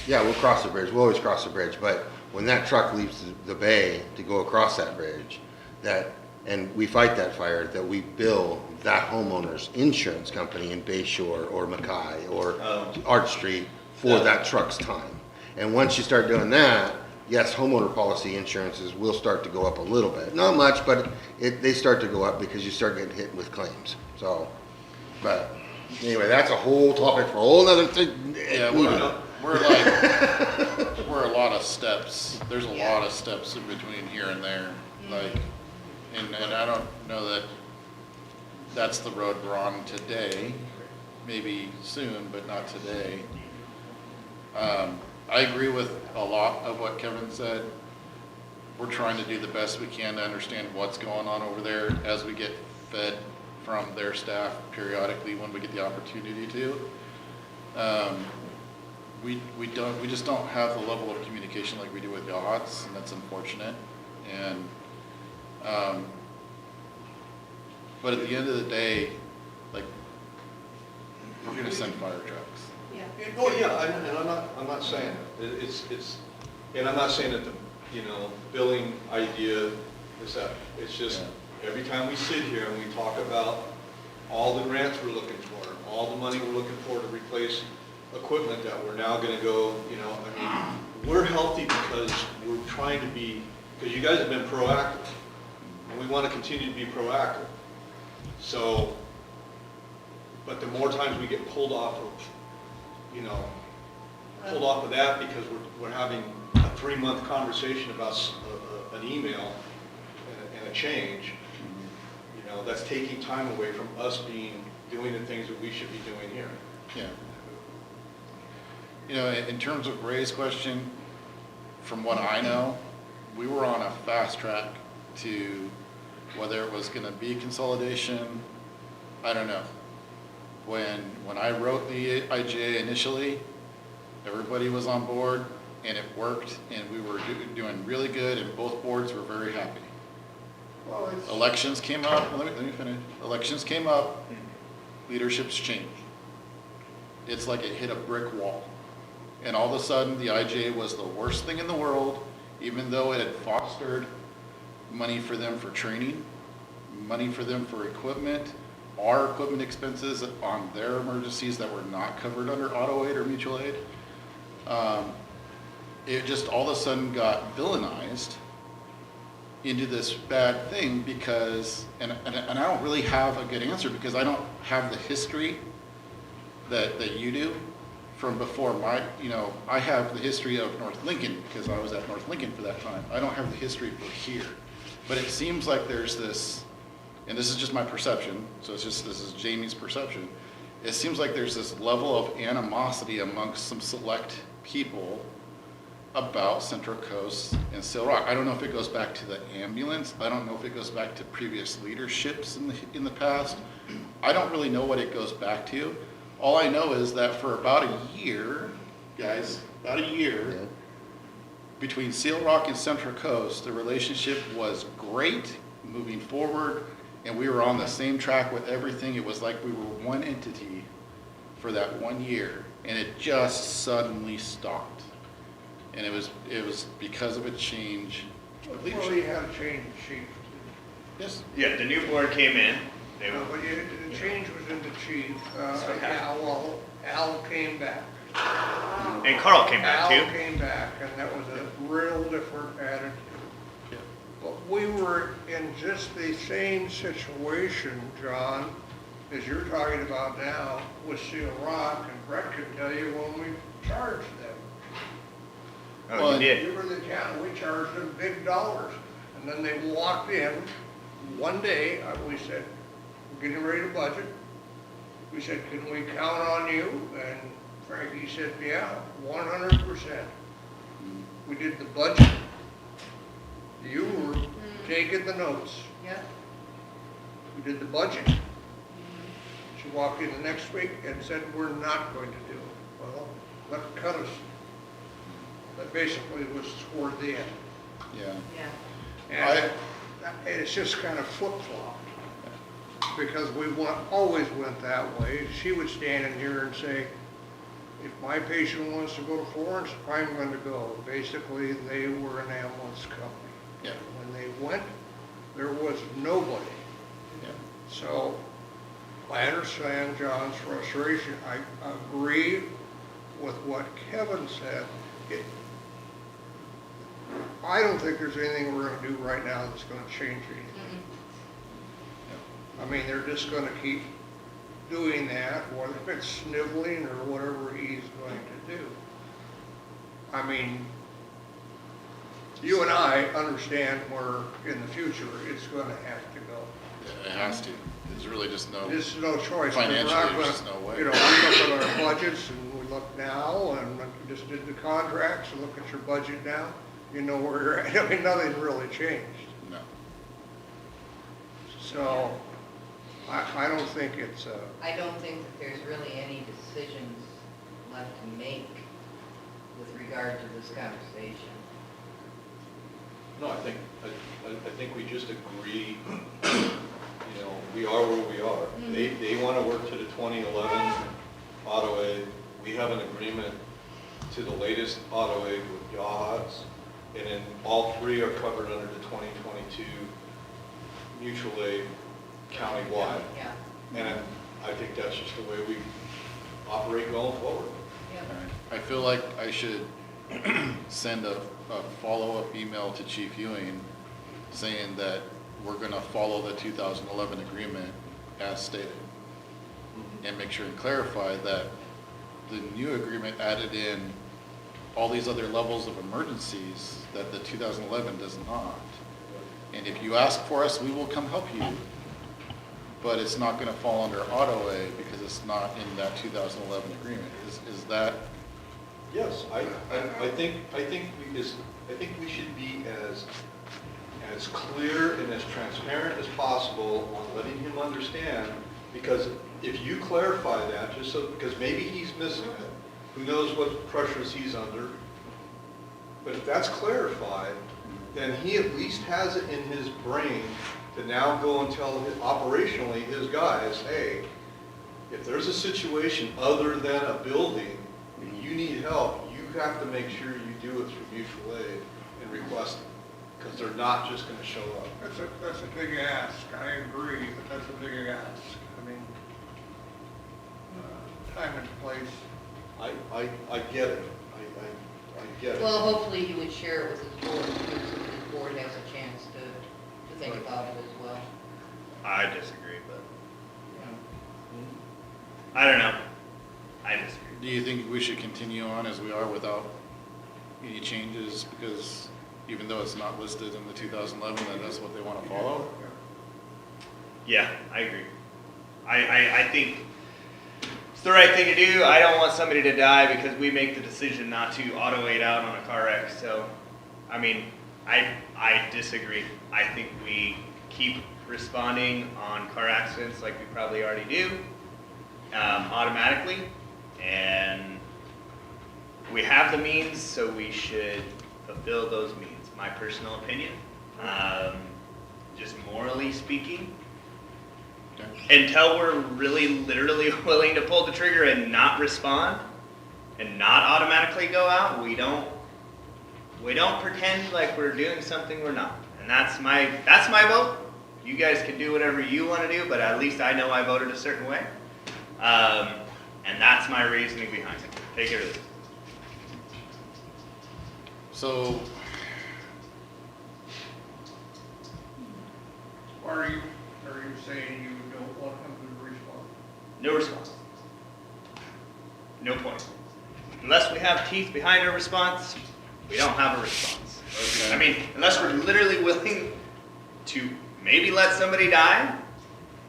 Yeah, we'll cross the bridge, we'll always cross the bridge, but when that truck leaves the bay to go across that bridge, and we fight that fire, that we bill that homeowner's insurance company in Bayshore or Mackay or Arch Street for that truck's time. And once you start doing that, yes, homeowner policy insurances will start to go up a little bit. Not much, but they start to go up because you start getting hit with claims. So, but anyway, that's a whole topic for a whole other thing. Yeah, we're a lot of steps. There's a lot of steps in between here and there. Like, and I don't know that that's the road we're on today. Maybe soon, but not today. I agree with a lot of what Kevin said. We're trying to do the best we can to understand what's going on over there as we get fed from their staff periodically when we get the opportunity to. We just don't have the level of communication like we do with yachts, and that's unfortunate. And but at the end of the day, like, we're gonna send fire trucks. Oh, yeah, and I'm not saying and I'm not saying that the, billing idea is that, it's just, every time we sit here and we talk about all the grants we're looking for, all the money we're looking for to replace equipment that we're now gonna go, we're healthy because we're trying to be, because you guys have been proactive, and we wanna continue to be proactive. So, but the more times we get pulled off of that because we're having a 3-month conversation about an email and a change, that's taking time away from us doing the things that we should be doing here. Yeah. In terms of Ray's question, from what I know, we were on a fast track to whether it was gonna be consolidation, I don't know. When I wrote the IGA initially, everybody was on board and it worked and we were doing really good and both boards were very happy. Well, it's, Elections came up, let me finish. Elections came up, leadership's changed. It's like it hit a brick wall. And all of a sudden, the IGA was the worst thing in the world, even though it had fostered money for them for training, money for them for equipment, our equipment expenses on their emergencies that were not covered under auto aid or mutual aid. It just all of a sudden got villainized into this bad thing because, and I don't really have a good answer because I don't have the history that you do from before I have the history of North Lincoln because I was at North Lincoln for that time. I don't have the history for here. But it seems like there's this, and this is just my perception, so this is Jamie's perception. It seems like there's this level of animosity amongst some select people about Central Coast and Sail Rock. I don't know if it goes back to the ambulance. I don't know if it goes back to previous leaderships in the past. I don't really know what it goes back to. All I know is that for about a year, guys, between Sail Rock and Central Coast, the relationship was great moving forward, and we were on the same track with everything. It was like we were one entity for that 1 year, and it just suddenly stopped. And it was because of a change of well, you leadership. had a change of chief. Yes. Yeah, the new board came in. They No, were, but the change was in the chief. Okay. Al came back. and Carl came back Al too. came back, and that was a real different attitude. Yeah. But we were in just the same situation, John, as you're talking about now with Seal Rock, and Brett can tell you when we charged them. Oh, Well, you did. We were the town, we charged them big dollars. And then they walked in, one day, we said, we're getting ready to budget. We said, can we count on you? And Frankie said, yeah, 100%. We did the budget. You were taking the notes. Yeah. We did the budget. She walked in the next week and said, we're not going to do it. Well, that cut us. That basically was toward the end. Yeah. Yeah. And it's just kind of flip-flopped. Because we always went that way. She would stand in here and say, if my patient wants to go to Florence, I'm going to go. Basically, they were an ambulance company. Yeah. When they went, there was nobody. Yeah. So I understand John's frustration. I agree with what Kevin said. I don't think there's anything we're going to do right now that's going to change anything. I mean, they're just going to keep doing that, whether it's sniveling or whatever he's going to do. I mean, you and I understand where in the future it's going to have to go. Yeah, it has to. There's really just no. There's no choice. Financially, We're not there's gonna- just no way. You know, we look at our budgets and we look now and we just did the contracts and look at your budget now. You know where you're at. I mean, nothing really changed. No. So I don't think it's I don't think that there's really any decisions left to make with regard to this conversation. No, I think we just agree, we are where we are. They want to work to the 2011 auto aid, we have an agreement to the latest auto aid with Yahats, and then all three are covered under the 2022 mutual aid countywide. Yeah. And I think that's just the way we operate going forward. I feel like I should send a follow-up email to Chief Ewing saying that we're gonna follow the 2011 agreement as stated. And make sure and clarify that the new agreement added in all these other levels of emergencies that the 2011 does not. And if you ask for us, we will come help you. But it's not gonna fall under auto aid because it's not in that 2011 agreement. Is that? Yes, I think we should be as clear and as transparent as possible on letting him understand, because if you clarify that, just so, because maybe he's missing it, who knows what pressures he's under, but if that's clarified, then he at least has it in his brain to now go and tell operationally his guys, hey, if there's a situation other than a building, and you need help, you have to make sure you do it through mutual aid and request it, because they're not just gonna show up. That's a big ask, I agree, but that's a big ask. I mean, time and place. I get it, I get it. Well, hopefully he would share it with his board, so that his board has a chance to think about it as well. I disagree, but I don't know. I disagree. Do you think we should continue on as we are without any changes? Because even though it's not listed in the 2011, that's what they want to follow? Yeah, I agree. I think it's the right thing to do. I don't want somebody to die because we make the decision not to auto aid out on a car wreck. So, I mean, I disagree. I think we keep responding on car accidents like we probably already do, automatically, and we have the means, so we should fulfill those means. My personal opinion, just morally speaking. Until we're really literally willing to pull the trigger and not respond and not automatically go out, we don't pretend like we're doing something we're not. And that's my vote. You guys can do whatever you want to do, but at least I know I voted a certain way. And that's my reasoning behind it. Take it or leave it. So, Are you saying you don't want him to respond? No response. No point. Unless we have teeth behind our response, we don't have a response. Okay. I mean, unless we're literally willing to maybe let somebody die,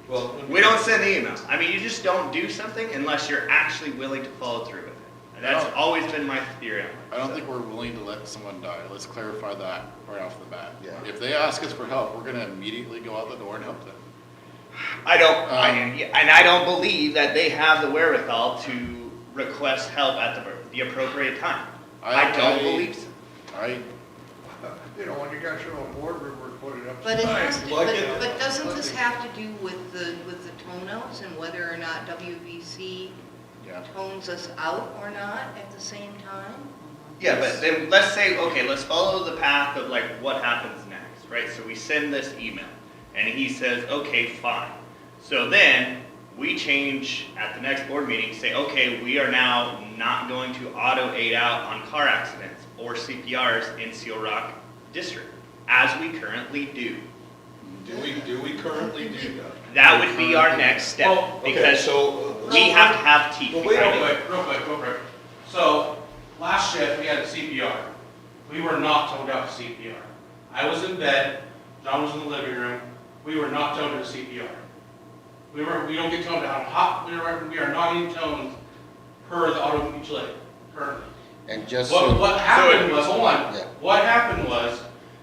Well, we don't send the email. I mean, you just don't do something unless you're actually willing to follow through with it. And that's always been my theory on it. I don't think we're willing to let someone die. Let's clarify that right off the bat. Yeah. If they ask us for help, we're going to immediately go out the door and help them. I don't believe that they have the wherewithal to request help at the appropriate time. I don't believe so. You know, when you got your own boardroom, we're putting up. But it has to, Like it- but doesn't this have to do with the tone-outs and whether or not WVC Yeah. tones us out or not at the same time? Yeah, but then let's say, okay, let's follow the path of like what happens next, right? So we send this email and he says, okay, fine. So then we change at the next board meeting, say, okay, we are now not going to auto aid out on car accidents or CPRs in Seal Rock District, as we currently do. do we currently do that? That would be our next step, Well, Okay, because so, we have to have teeth. Well, wait, behind Real it. quick. So, last shift, we had a CPR. We were not toned out to CPR. I was in bed, John was in the living room, we were not toned to CPR. We don't get toned out. We are not in toned per the auto mutual aid currently. And just What happened was, hold on, Yeah. what happened was,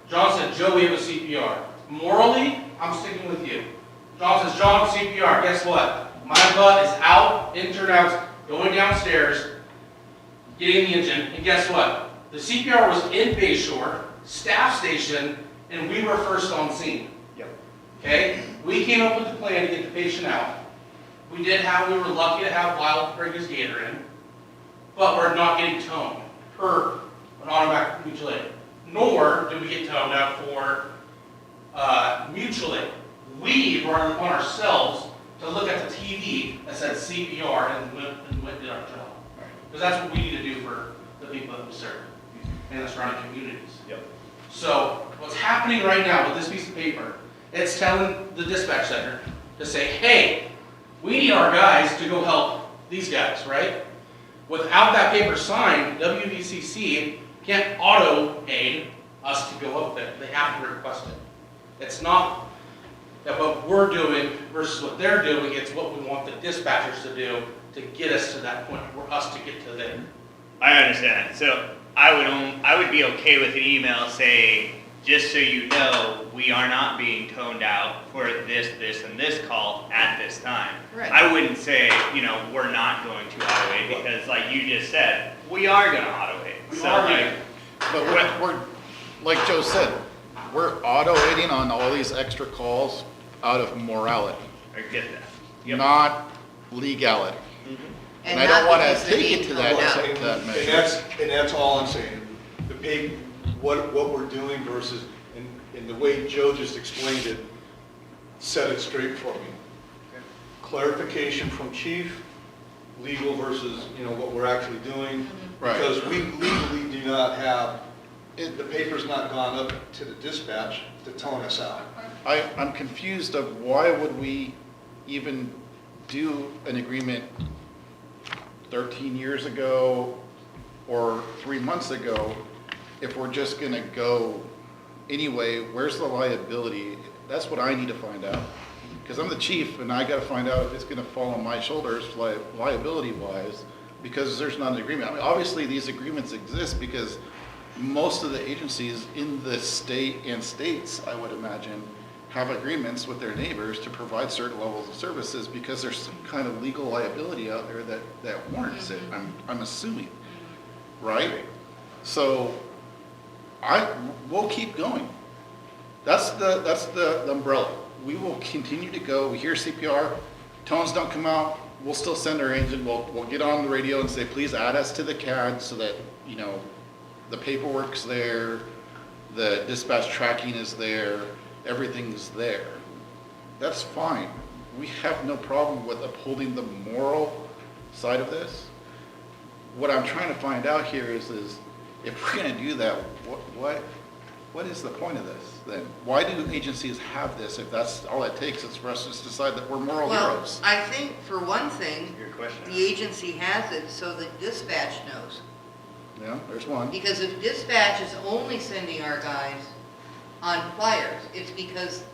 John said, Joe, we have a CPR. Morally, I'm sticking with you. John says, John, CPR, guess what? My butt is out, in turnouts, going downstairs, getting the engine, and guess what? The CPR was in Bayshore, staff station, and we were first on scene. Yep. Okay? We came up with a plan to get the patient out. We were lucky to have Wild bring his gator in. but we're not getting toned per an automatic mutual aid. Nor do we get toned out for mutual aid. We were on ourselves to look at the TV that said CPR and went and did our job. Because that's what we need to do for the people that we serve and the surrounding communities. Yep. So what's happening right now with this piece of paper, it's telling the dispatch center to say, hey, we need our guys to go help these guys, right? Without that paper signed, WVCC can't auto aid us to go up there. They have to request it. It's not that what we're doing versus what they're doing, it's what we want the dispatchers to do to get us to that point, for us to get to there. I understand. So I would be okay with an email saying, just so you know, we are not being toned out for this, and this call at this time. Right. I wouldn't say, we're not going to auto aid because, like you just said, we are going to auto aid. We So, are like, gonna- But we're, like Joe said, we're auto-aiding on all these extra calls out of morality, I get that. Yep. not legality. And I not don't wanna because they're take it being to that toned out. extent. And measure. that's all I'm saying. The pay, what we're doing versus, and the way Joe just explained it, set it straight for me. Clarification from chief, legal versus, what we're actually doing. Right. Because we legally do not have, the paper's not gone up to the dispatch to tone us out. I'm confused of why would we even do an agreement 13 years ago or 3 months ago if we're just gonna go anyway. Where's the liability? That's what I need to find out. Because I'm the chief and I gotta find out if it's gonna fall on my shoulders liability wise, because there's not an agreement. I mean, obviously these agreements exist because most of the agencies in the state and states, I would imagine, have agreements with their neighbors to provide certain levels of services because there's some kind of legal liability out there that warrants it, I'm assuming, right? So we'll keep going. That's the umbrella. We will continue to go. We hear CPR, tones don't come out, we'll still send our agent, we'll get on the radio and say, please add us to the CAD so that, the paperwork's there, the dispatch tracking is there, everything's there. That's fine. We have no problem with upholding the moral side of this. What I'm trying to find out here is if we're gonna do that, what is the point of this then? Why do agencies have this if that's all it takes is for us to just decide that we're moral Well, heroes? I think for one thing, Your question. the agency has it so that dispatch knows. Yeah, there's one. Because if dispatch is only sending our guys on fires, it's because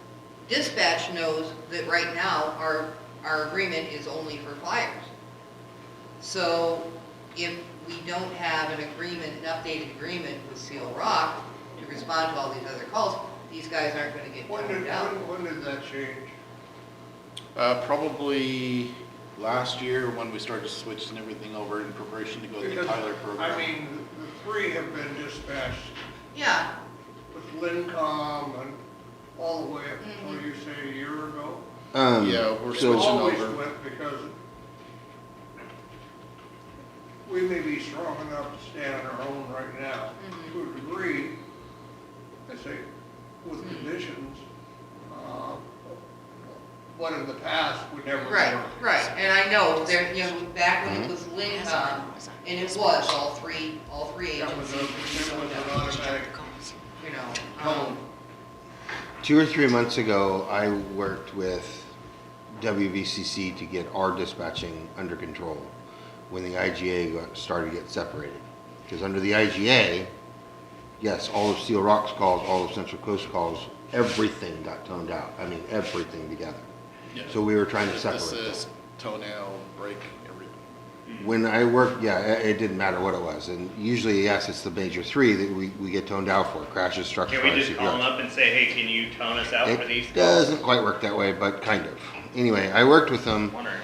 dispatch knows that right now our agreement is only for fires. So if we don't have an agreement, an updated agreement with Seal Rock to respond to all these other calls, these guys aren't gonna get When toned did, out. when did that change? Probably last year when we started switching everything over in preparation to go to the Because, Tyler program. I mean, the three have been dispatched Yeah, with Lincom and all the way up until you say a year ago. Yeah, we're so- switching Always over. went because we may be strong enough to stand on our own right now, to a degree, I say, with conditions, but in the past, we never. right, were. right, and I know there, back when it was Lincom, and it was all three That was agencies, it was an automatic. you know. Tone. 2 or 3 months ago, I worked with WVCC to get our dispatching under control when the IGA started to get separated. Because under the IGA, yes, all of Steel Rock's calls, all of Central Coast calls, everything got toned out. I mean, everything together. Yeah. So we were trying to separate Assist, them. toenail, break, everything. When I worked, yeah, it didn't matter what it was. And usually, yes, it's the major three that we get toned out for, crashes, structure, Can we fire, just call them CPR. up and say, hey, can you tone us out for these It calls? doesn't quite work that way, but kind of. Anyway, I worked with them. Wondering.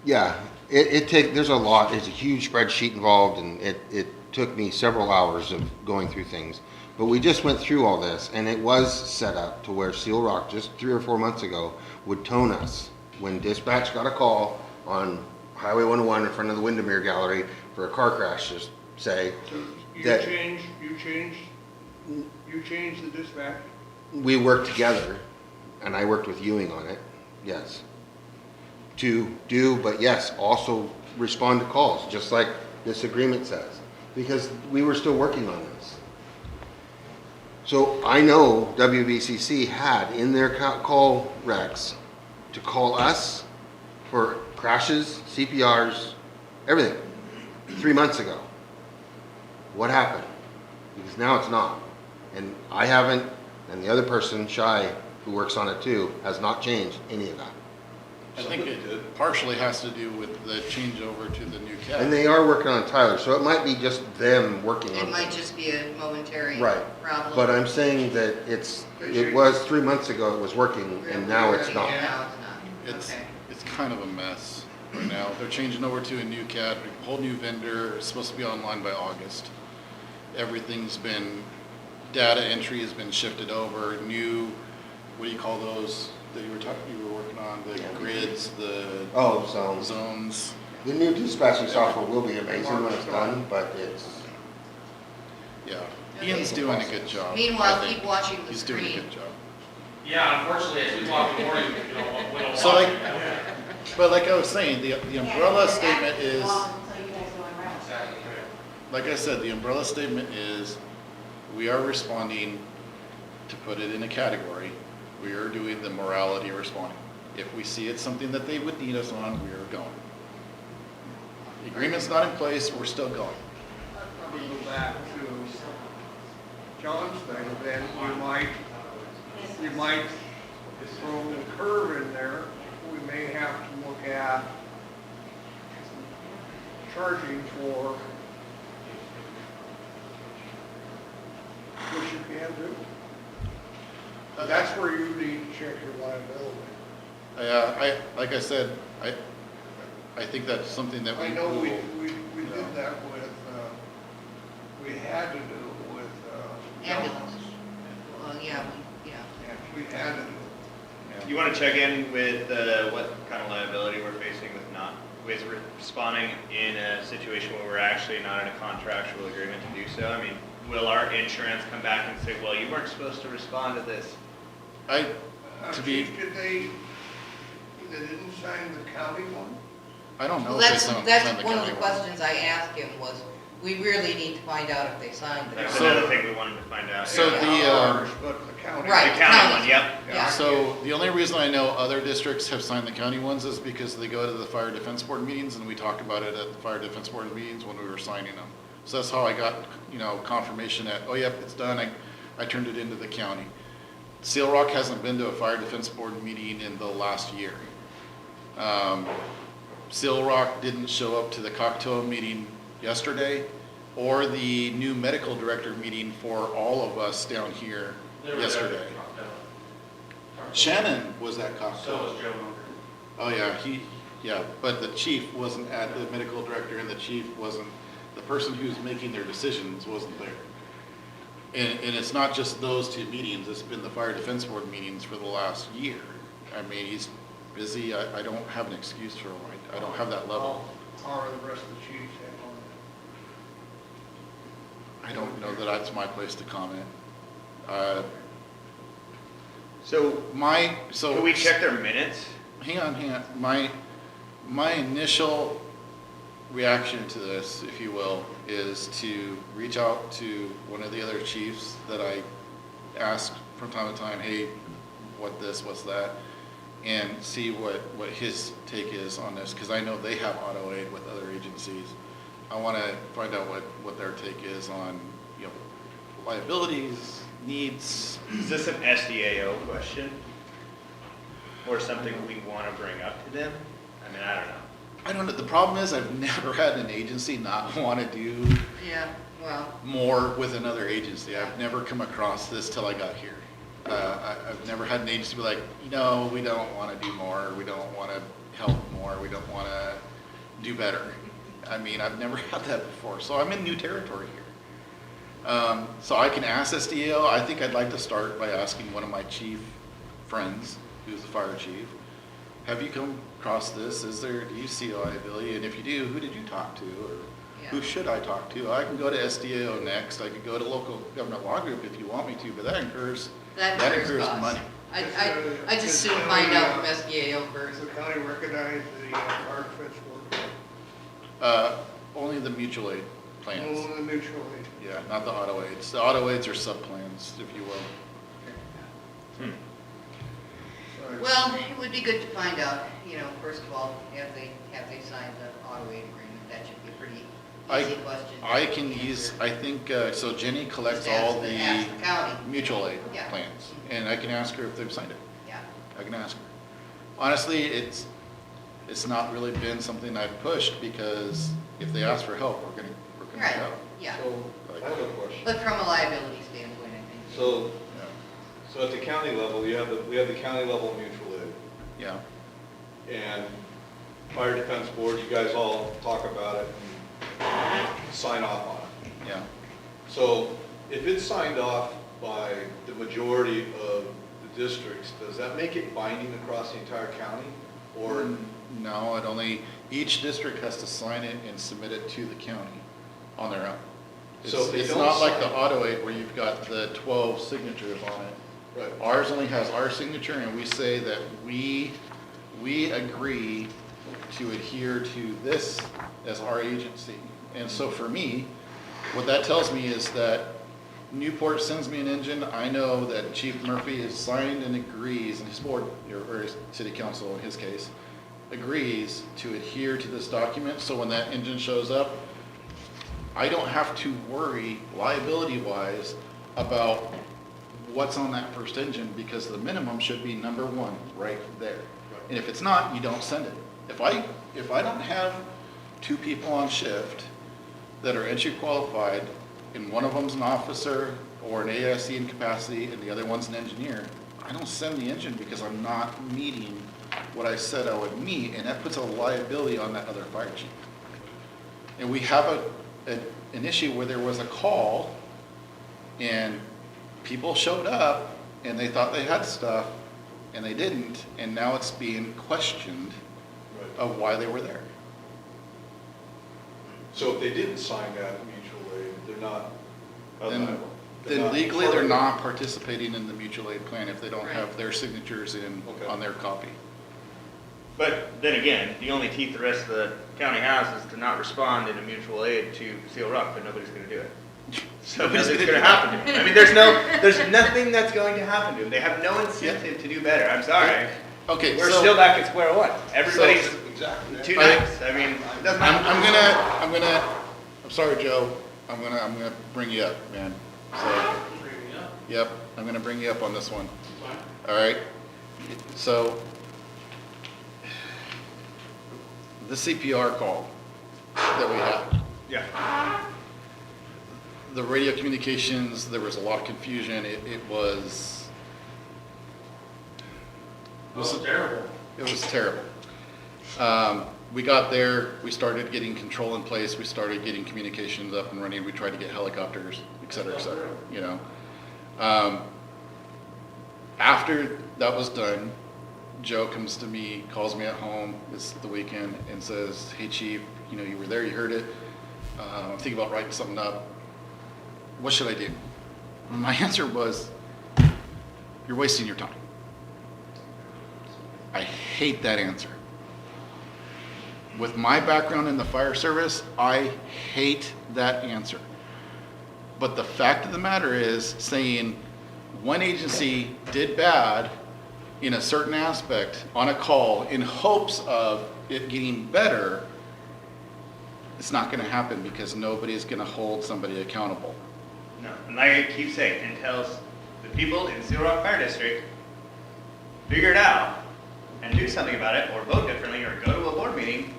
Yeah, there's a lot, there's a huge spreadsheet involved, and it took me several hours of going through things. But we just went through all this, and it was set up to where Seal Rock, just 3 or 4 months ago, would tone us. When dispatch got a call on Highway 101 in front of the Windermere Gallery for a car crash, just say, So you That- changed the dispatch? we worked together, and I worked with Ewing on it, yes. To do, but yes, also respond to calls, just like this agreement says, because we were still working on this. So I know WBCC had in their call recs to call us for crashes, CPRs, everything, 3 months ago. What happened? Because now it's not. And I haven't, and the other person, Shai, who works on it too, has not changed any of that. I think it partially has to do with the changeover to the new cab. And they are working on Tyler, so it might be just them working on It it. might just be a momentary Right. problem. But I'm saying that it was 3 months ago it was working, and now it's not. Now it's not. It's, Okay. it's kind of a mess right now. They're changing over to a new CAD, a whole new vendor. It's supposed to be online by August. Everything's been, data entry has been shifted over, new, what do you call those that you were working on, the grids, the Oh, so zones. the new dispatching software will be amazing when it's done, but it's, Yeah, Okay. Ian's doing a good job. Meanwhile, I think. keep watching the He's doing a screen. good job. Yeah, unfortunately, as we walk in the morning, you know, we don't So watch like, it. but like I was saying, the umbrella statement is, like I said, the umbrella statement is, we are responding, to put it in a category, we are doing the morality responding. If we see it's something that they would need us on, we are going. The agreement's not in place, we're still going. Let me go back to John's thing, then you might throw the curve in there. We may have to look at charging for, which you can do. That's where you need to check your liability. Like I said, I think that's something that we I know will. we did that with, we had to do with, Ambulance. Well, yeah, yeah. we had to do. You want to check in with what kind of liability we're facing with responding in a situation where we're actually not in a contractual agreement to do so? I mean, will our insurance come back and say, well, you weren't supposed to respond to this? To be, Chief, they didn't sign the county one? I don't know Well, if they that's, signed that's the one of county the one. questions I asked him was, we really need to find out if they signed the That's So- another thing we wanted to find out. So Yeah. the, Ours, but the county. Right. The county county. one, yep. Yeah. So the only reason I know other districts have signed the county ones is because they go to the fire defense board meetings, and we talked about it at the fire defense board meetings when we were signing them. So that's how I got, confirmation that, oh, yep, it's done, I turned it into the county. Seal Rock hasn't been to a fire defense board meeting in the last year. Seal Rock didn't show up to the Cocteau meeting yesterday, or the new medical director meeting for all of us down here They were yesterday. there. Shannon was at So Costco. was Joe Munger. Oh, yeah, but the chief wasn't at, the medical director and the chief wasn't, the person who's making their decisions wasn't there. And it's not just those two meetings, it's been the fire defense board meetings for the last year. I mean, he's busy, I don't have an excuse for him, I don't have that level. How are the rest of the chiefs handling I don't know that that's my place to comment. So, So. can we check their minutes? Hang on. My initial reaction to this, if you will, is to reach out to one of the other chiefs that I ask from time to time, hey, what's that? And see what his take is on this, because I know they have auto aid with other agencies. I want to find out what their take is on, liabilities, needs. Is this an SDAO question? Or something we want to bring up to them? I mean, I don't know. I don't know, the problem is I've never had an agency not want to do Yeah, well, more with another agency. I've never come across this till I got here. I've never had an agency be like, we don't want to do more, we don't want to help more, we don't want to do better. I mean, I've never had that before, so I'm in new territory here. So I can ask SDAO. I think I'd like to start by asking one of my chief friends, who's the fire chief, have you come across this? Do you see a liability? And if you do, who did you talk to? Or Yeah. Who should I talk to? I can go to SDAO next, I could go to local government law group if you want me to, but that incurs Costs. money. I just soon find out from SBAO first. Does the county recognize the park fence work? Only the mutual aid plans. Only the mutual aid. Yeah, not the auto aids. The auto aids are sub-plans, if you will. Sorry. Well, it would be good to find out, first of all, have they signed the auto aid agreement? That should be a pretty easy question. I can use, I think, so Jenny collects Just ask all the the county. mutual aid Yeah. plans, and I can ask her if they've signed it. Yeah, I can ask her. Honestly, it's not really been something I've pushed, because if they ask for help, we're gonna right, help. yeah. So, I have a question. But from a liability standpoint, I think. So, Yeah. so at the county level, we have the county level mutual aid. Yeah, And fire defense board, you guys all talk about it and sign off on it. yeah. So if it's signed off by the majority of the districts, does that make it binding across the entire county? Or, No, each district has to sign it and submit it to the county on their own. So if they It's don't not like sign the it- auto aid where you've got the 12 signatures on it. right, Ours only has our signature, and we say that we agree to adhere to this as our agency. And so for me, what that tells me is that Newport sends me an engine, I know that Chief Murphy has signed and agrees, and his board, or his city council in his case, agrees to adhere to this document, so when that engine shows up, I don't have to worry liability-wise about what's on that first engine, because the minimum should be number one, right there. And if it's not, you don't send it. If I don't have two people on shift that are entry qualified, and one of them's an officer or an AIC in capacity, and the other one's an engineer, I don't send the engine because I'm not meeting what I said I would meet, and that puts a liability on that other fire chief. And we have an issue where there was a call, and people showed up, and they thought they had stuff, and they didn't, and now it's being questioned right. of why they were there. So if they didn't sign that mutual aid, they're not Then- liable. Then legally, they're not participating in the mutual aid plan if they don't Right. have their signatures Okay. on their copy. But then again, the only teeth the rest of the county has is to not respond in a mutual aid to Seal Rock, but nobody's gonna do it. So Nobody's nothing's gonna gonna do happen to them. I mean, there's nothing that's going to happen to them. They have no incentive to do better. I'm sorry. Okay, We're so still back at square one. Everybody's Exactly. too I- nice. I mean, it doesn't matter. I'm sorry, Joe, I'm gonna bring you up, man. So, yep, I'm gonna bring you up on this one. All right? So, the CPR call that we had, Yeah. the radio communications, there was a lot of confusion. It was terrible. It was terrible. We got there, we started getting control in place, we started getting communications up and running, we tried to get helicopters, et cetera, you know. After that was done, Joe comes to me, calls me at home, it's the weekend, and says, "Hey chief, you were there, you heard it, I'm thinking about writing something up. What should I do?" And my answer was, "You're wasting your time." I hate that answer. With my background in the fire service, I hate that answer. But the fact of the matter is, saying one agency did bad in a certain aspect on a call in hopes of it getting better, it's not gonna happen because nobody's gonna hold somebody accountable. No, and like I keep saying, until the people in Seal Rock Fire District figure it out and do something about it, or vote differently, or go to a board meeting,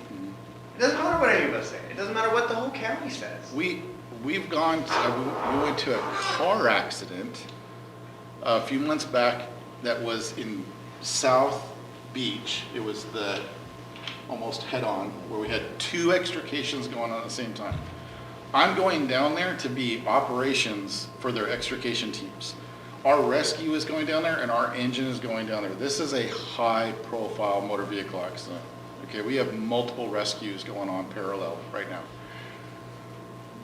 it doesn't matter what any of us say. It doesn't matter what the whole county says. We went to a car accident a few months back that was in South Beach. It was the almost head-on, where we had two extrications going on at the same time. I'm going down there to be operations for their extrication teams. Our rescue is going down there and our engine is going down there. This is a high-profile motor vehicle accident. Okay, we have multiple rescues going on parallel right now.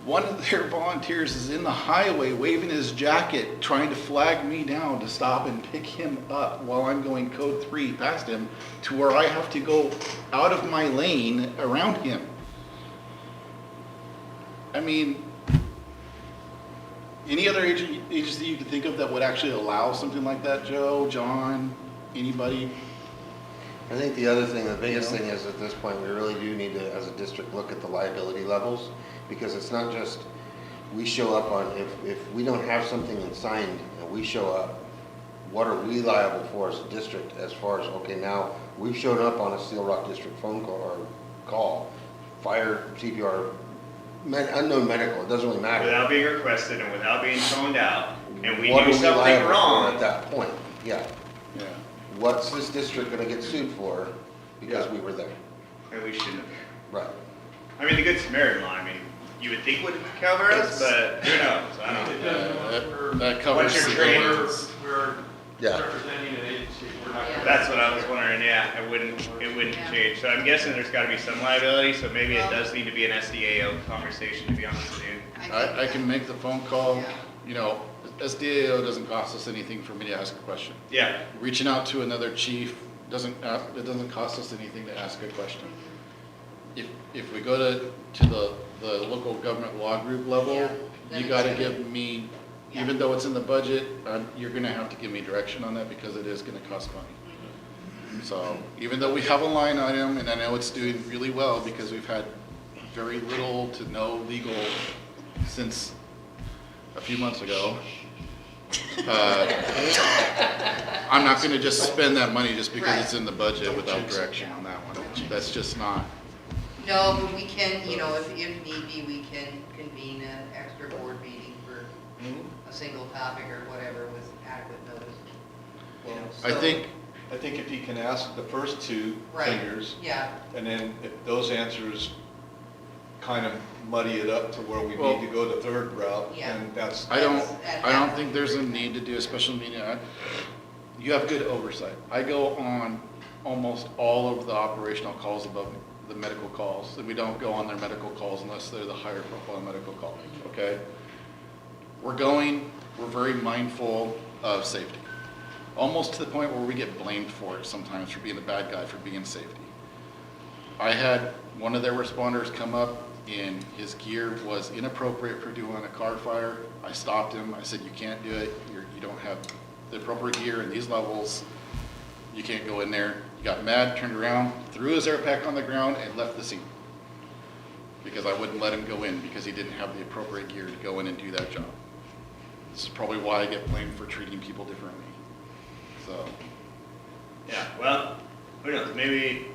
One of their volunteers is in the highway waving his jacket, trying to flag me down to stop and pick him up while I'm going code 3 past him to where I have to go out of my lane around him. I mean, any other agency you can think of that would actually allow something like that, Joe, John, anybody? I think the other thing, the biggest thing is at this point, we really do need to, as a district, look at the liability levels, because it's not just, we show up on, if we don't have something signed and we show up, what are we liable for as a district as far as, okay, now, we've shown up on a Steel Rock District phone call, fire, CPR, unknown medical, it doesn't really matter. Without being requested and without being toned out, and we What do are something liable for wrong. at that point? Yeah. Yeah. What's this district gonna get sued for because Yeah. we were there? And we shouldn't have. Right. I mean, the Good Samaritan law, I mean, you would think would cover us, but who knows? I don't know. That covers What's your trade? civilians. We're Yeah. representing an agency, we're not. Yeah. That's what I was wondering, yeah, it wouldn't Yeah. change. So I'm guessing there's gotta be some liability, so maybe it does need to be an SDAO conversation, to be honest with you. I can make the phone call, Yeah. you know, SDAO doesn't cost us anything for me to ask a question. Yeah, Reaching out to another chief it doesn't cost us anything to ask a question. If we go to the local government law group level, Yeah, then you it's gotta gonna- give me, Yeah. even though it's in the budget, you're gonna have to give me direction on that because it is gonna cost money. So even though we have a line item, and I know it's doing really well because we've had very little to no legal since a few months ago, I'm not gonna just spend that money just because it's in the budget without direction on that one. That's just not, No, but we can, you know, if need be, we can convene an extra board meeting for a single topic or whatever with adequate notice. You know, I so- think, I think if he can ask the first two Right. fingers, Yeah, and then if those answers kind of muddy it up to where we Well- need to go the third route, Yeah. then that's, I don't That's- think there's a need to do a special meeting. You have good oversight. I go on almost all of the operational calls above the medical calls, and we don't go on their medical calls unless they're the higher profile medical calls, okay? We're very mindful of safety, almost to the point where we get blamed for it sometimes for being the bad guy for being safety. I had one of their responders come up and his gear was inappropriate for doing a car fire. I stopped him. I said, you can't do it. You don't have the appropriate gear in these levels. You can't go in there. He got mad, turned around, threw his air pack on the ground and left the scene. Because I wouldn't let him go in because he didn't have the appropriate gear to go in and do that job. This is probably why I get blamed for treating people differently. So, yeah, well, who knows, maybe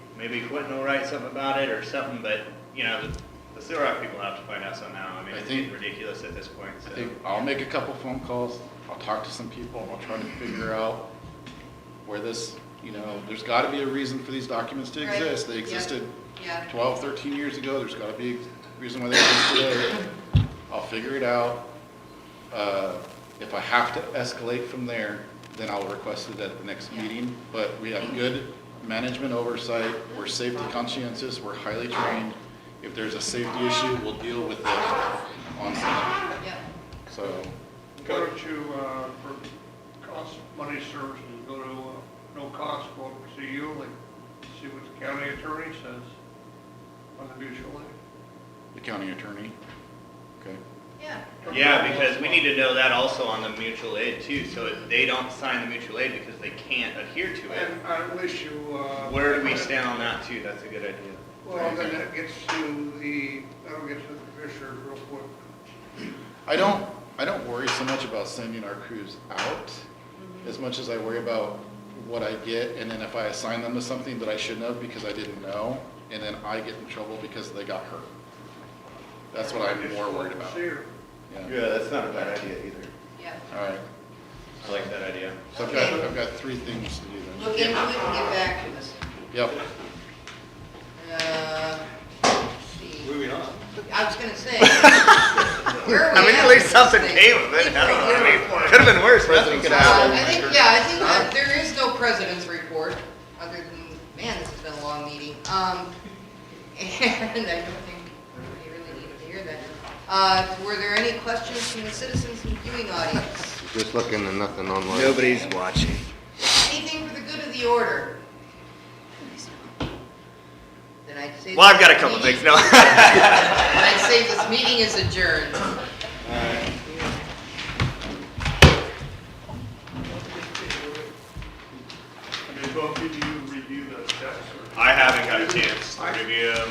Quentin will write something about it or something, but, you know, the Steel Rock people have to find out somehow. I mean, I it's think- getting ridiculous at this point, so. I think I'll make a couple phone calls, I'll talk to some people, I'll try to figure out where this, you know, there's gotta be a reason for these documents to Right. exist. They Yeah. existed yeah. 12, 13 years ago, there's gotta be a reason why they exist today. I'll figure it out. If I have to escalate from there, then I'll request it at the next meeting. But we have good management oversight, we're safety conscientious, we're highly trained. If there's a safety issue, we'll deal with it on site. Yeah. So, Why don't you, for cost, money services, go to, no cost, go to see you, like, see what the county attorney says on the mutual aid. the county attorney, okay? Yeah. Yeah, because we need to know that also on the mutual aid too, so if they don't sign the mutual aid because they can't adhere to it. And I wish you, Where do we stand on that too? That's a good idea. well, then that gets to that'll get to the commissioners real quick. I don't worry so much about sending our crews out as much as I worry about what I get, and then if I assign them to something that I shouldn't have because I didn't know, and then I get in trouble because they got hurt. That's what I'm more worried about. See her. Yeah, that's not a bad idea either. Yeah. all right. I like that idea. So I've got 3 things to do then. Look into it and get back to us. Yep. Let's see. Moving on. I was gonna say. Where are we I mean, at at least with something this thing? came of it. I don't know. I mean, could have been worse. Nothing could happen. I think that there is no president's report, other than, man, this has been a long meeting. And I don't think we really needed to hear that. Were there any questions from the citizens and viewing audience? Just looking and nothing online. Nobody's watching. Anything for the good of the order? Then I'd say. Well, I've got a this couple meeting- things, no. Then I'd say this meeting is adjourned. I mean, both of you review the checks or? I haven't got a chance to review them.